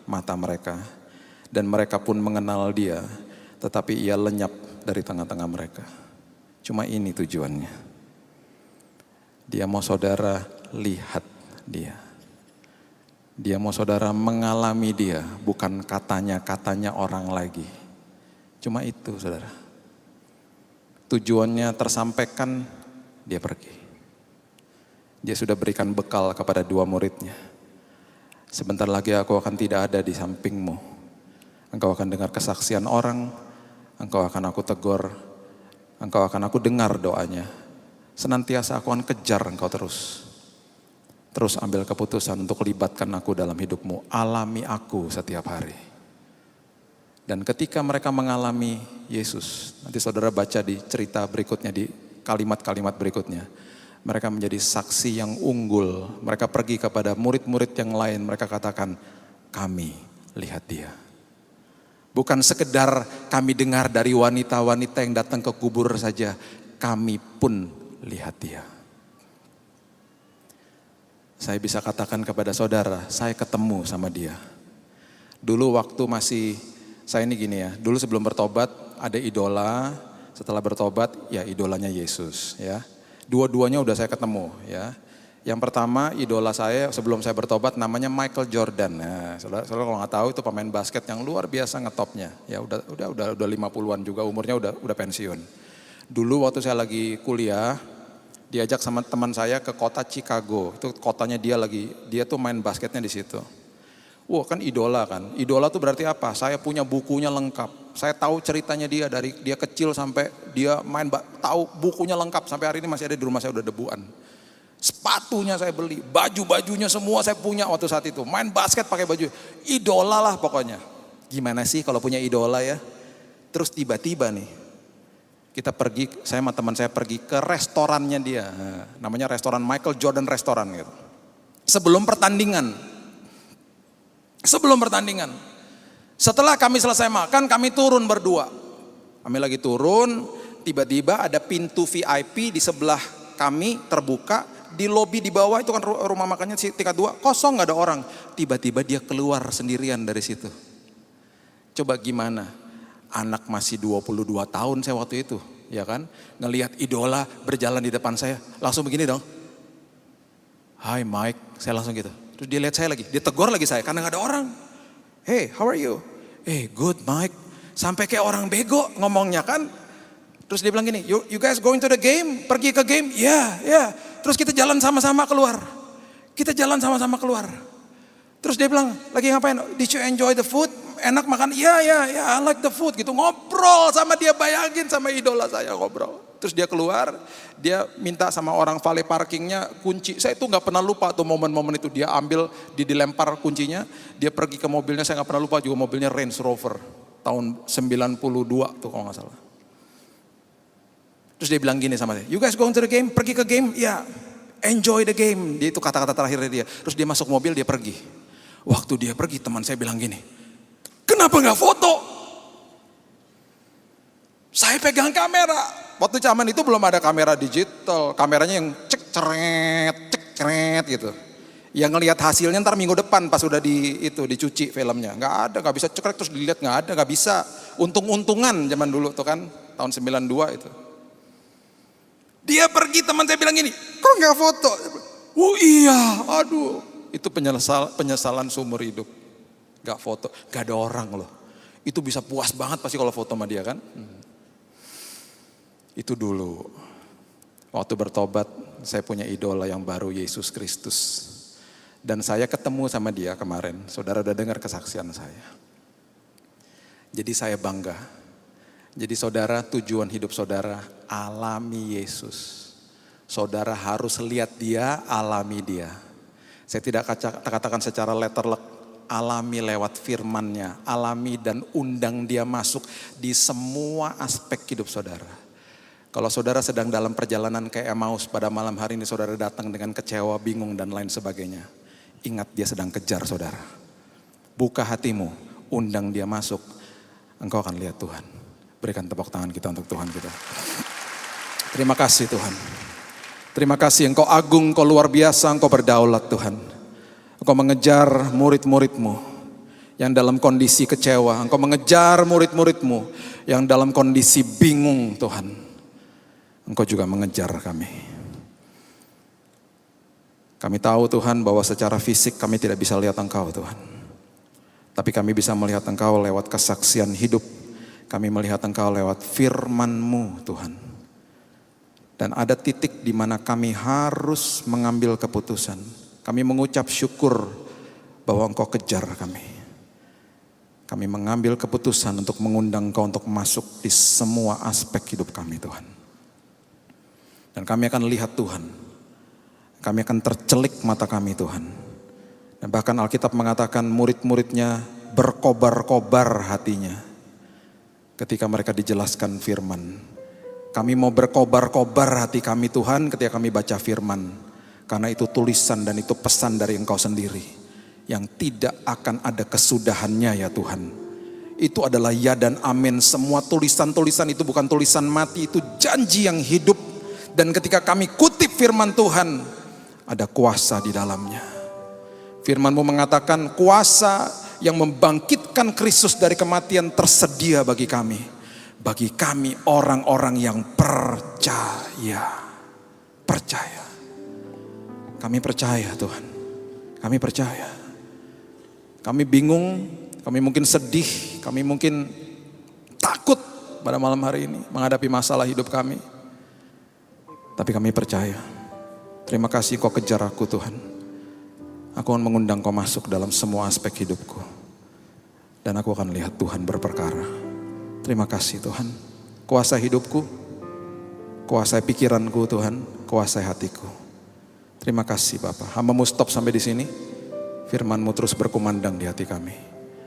mata mereka, dan mereka pun mengenal dia, tetapi ia lenyap dari tengah-tengah mereka. Cuma ini tujuannya. Dia mau saudara lihat dia. Dia mau saudara mengalami dia, bukan katanya-katanya orang lagi. Cuma itu saudara. Tujuannya tersampaikan, dia pergi. Dia sudah berikan bekal kepada 2 muridnya. Sebentar lagi aku akan tidak ada di sampingmu. Engkau akan dengar kesaksian orang, engkau akan aku tegur, engkau akan aku dengar doanya. Senantiasa aku akan kejar engkau terus. Terus ambil keputusan untuk libatkan aku dalam hidupmu. Alami aku setiap hari. Dan ketika mereka mengalami Yesus, nanti saudara baca di cerita berikutnya, di kalimat-kalimat berikutnya. Mereka menjadi saksi yang unggul. Mereka pergi kepada murid-murid yang lain, mereka katakan, kami lihat dia. Bukan sekedar kami dengar dari wanita-wanita yang datang ke kubur saja, kami pun lihat dia. Saya bisa katakan kepada saudara, saya ketemu sama dia. Dulu waktu saya ini gini ya, dulu sebelum bertobat ada idola, setelah bertobat ya idolanya Yesus ya. Dua-duanya udah saya ketemu ya. Yang pertama idola saya sebelum saya bertobat namanya Michael Jordan. Nah, saudara kalau nggak tahu itu pemain basket yang luar biasa ngetopnya. Ya udah 50-an juga umurnya udah pensiun. Dulu waktu saya lagi kuliah, diajak sama teman saya ke kota Chicago. Itu kotanya dia tuh main basketnya di situ. Wah kan idola kan. Idola tuh berarti apa? Saya punya bukunya lengkap. Saya tahu ceritanya dia dari dia kecil sampai dia tahu bukunya lengkap. Sampai hari ini masih ada di rumah saya udah debuan. Sepatunya saya beli, baju-bajunya semua saya punya waktu saat itu. Main basket pakai baju, idola lah pokoknya. Gimana sih kalau punya idola ya? Terus tiba-tiba nih, saya sama teman saya pergi ke restorannya dia. Namanya restoran Michael Jordan Restoran gitu. Sebelum pertandingan. Setelah kami selesai makan, kami turun berdua. Kami lagi turun, tiba-tiba ada pintu VIP di sebelah kami terbuka. Di lobi di bawah itu kan rumah makannya tingkat 2, kosong gak ada orang. Tiba-tiba dia keluar sendirian dari situ. Coba gimana? Anak masih 22 tahun saya waktu itu, ya kan? Ngelihat idola berjalan di depan saya, langsung begini dong. Hi Mike, saya langsung gitu. Terus dia lihat saya lagi, dia tegur lagi saya karena gak ada orang. Hey, how are you? Hey, good Mike. Sampai kayak orang bego ngomongnya kan. Terus dia bilang gini, you guys going to the game? Pergi ke game? Yeah. Terus kita jalan sama-sama keluar. Terus dia bilang, lagi ngapain? Did you enjoy the food? Enak makan? Yeah, I like the food gitu. Ngobrol sama dia, bayangin sama idola saya ngobrol. Terus dia keluar, dia minta sama orang valet parkingnya kunci. Saya tuh gak pernah lupa tuh momen-momen itu. Dia ambil, dilempar kuncinya, dia pergi ke mobilnya, saya gak pernah lupa juga mobilnya Range Rover. Tahun 92 tuh kalau gak salah. Terus dia bilang gini sama saya, you guys going to the game? Pergi ke game? Ya, enjoy the game. Dia itu kata-kata terakhirnya dia. Terus dia masuk mobil, dia pergi. Waktu dia pergi, teman saya bilang gini, kenapa gak foto? Saya pegang kamera. Waktu zaman itu belum ada kamera digital. Kameranya yang cek ceret gitu. Yang ngelihat hasilnya ntar minggu depan pas udah dicuci filmnya. Gak ada, gak bisa cekrek terus dilihat, gak ada, gak bisa. Untung-untungan zaman dulu tuh kan, tahun 92 itu. Dia pergi, teman saya bilang gini, kok gak foto? Oh iya, aduh. Itu penyesalan seumur hidup. Gak foto, gak ada orang loh. Itu bisa puas banget pasti kalau foto sama dia kan. Itu dulu. Waktu bertobat, saya punya idola yang baru, Yesus Kristus. Dan saya ketemu sama dia kemarin. Saudara udah dengar kesaksian saya. Jadi saya bangga. Jadi saudara, tujuan hidup saudara alami Yesus. Saudara harus lihat dia, alami dia. Saya tidak katakan secara letterlek, alami lewat firman-Nya, alami dan undang dia masuk di semua aspek hidup saudara. Kalau saudara sedang dalam perjalanan ke Emmaus pada malam hari ini, saudara datang dengan kecewa, bingung dan lain sebagainya. Ingat dia sedang kejar saudara. Buka hatimu, undang dia masuk, engkau akan lihat Tuhan. Berikan tepuk tangan kita untuk Tuhan kita. Terima kasih Tuhan. Terima kasih Engkau agung, Engkau luar biasa, Engkau berdaulat Tuhan. Engkau mengejar murid-murid-Mu yang dalam kondisi kecewa. Engkau mengejar murid-murid-Mu yang dalam kondisi bingung Tuhan. Engkau juga mengejar kami. Kami tahu Tuhan bahwa secara fisik kami tidak bisa lihat Engkau Tuhan. Tapi kami bisa melihat Engkau lewat kesaksian hidup. Kami melihat Engkau lewat firman-Mu Tuhan. Dan ada titik di mana kami harus mengambil keputusan. Kami mengucap syukur bahwa Engkau kejar kami. Kami mengambil keputusan untuk mengundang Engkau untuk masuk di semua aspek hidup kami Tuhan. Dan kami akan lihat Tuhan. Kami akan tercelik mata kami Tuhan. Dan bahkan Alkitab mengatakan murid-muridnya berkobar-kobar hatinya. Ketika mereka dijelaskan firman. Kami mau berkobar-kobar hati kami Tuhan ketika kami baca firman. Karena itu tulisan dan itu pesan dari Engkau sendiri. yang tidak akan ada kesudahannya ya Tuhan. Itu adalah ya dan amin. Semua tulisan-tulisan itu bukan tulisan mati, itu janji yang hidup. Dan ketika kami kutip firman Tuhan, ada kuasa di dalamnya. Firman-Mu mengatakan kuasa yang membangkitkan Kristus dari kematian tersedia bagi kami. Bagi kami orang-orang yang percaya. Percaya. Kami percaya Tuhan. Kami percaya. Kami bingung, kami mungkin sedih, kami mungkin takut pada malam hari ini menghadapi masalah hidup kami. Tapi kami percaya. Terima kasih Kau kejar aku Tuhan. Aku akan mengundang Kau masuk dalam semua aspek hidupku. Dan aku akan lihat Tuhan berperkara. Terima kasih Tuhan. Kuasai hidupku, kuasai pikiranku Tuhan, kuasai hatiku. Terima kasih Bapak. Hamba-Mu stop sampai di sini. Firman-Mu terus berkumandang di hati kami.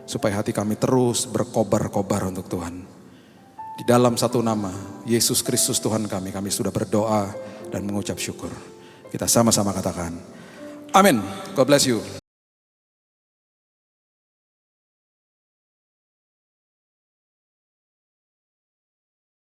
Supaya hati kami terus berkobar-kobar untuk Tuhan. Di dalam satu nama, Yesus Kristus Tuhan kami sudah berdoa dan mengucap syukur. Kita sama-sama katakan, amin. God bless you.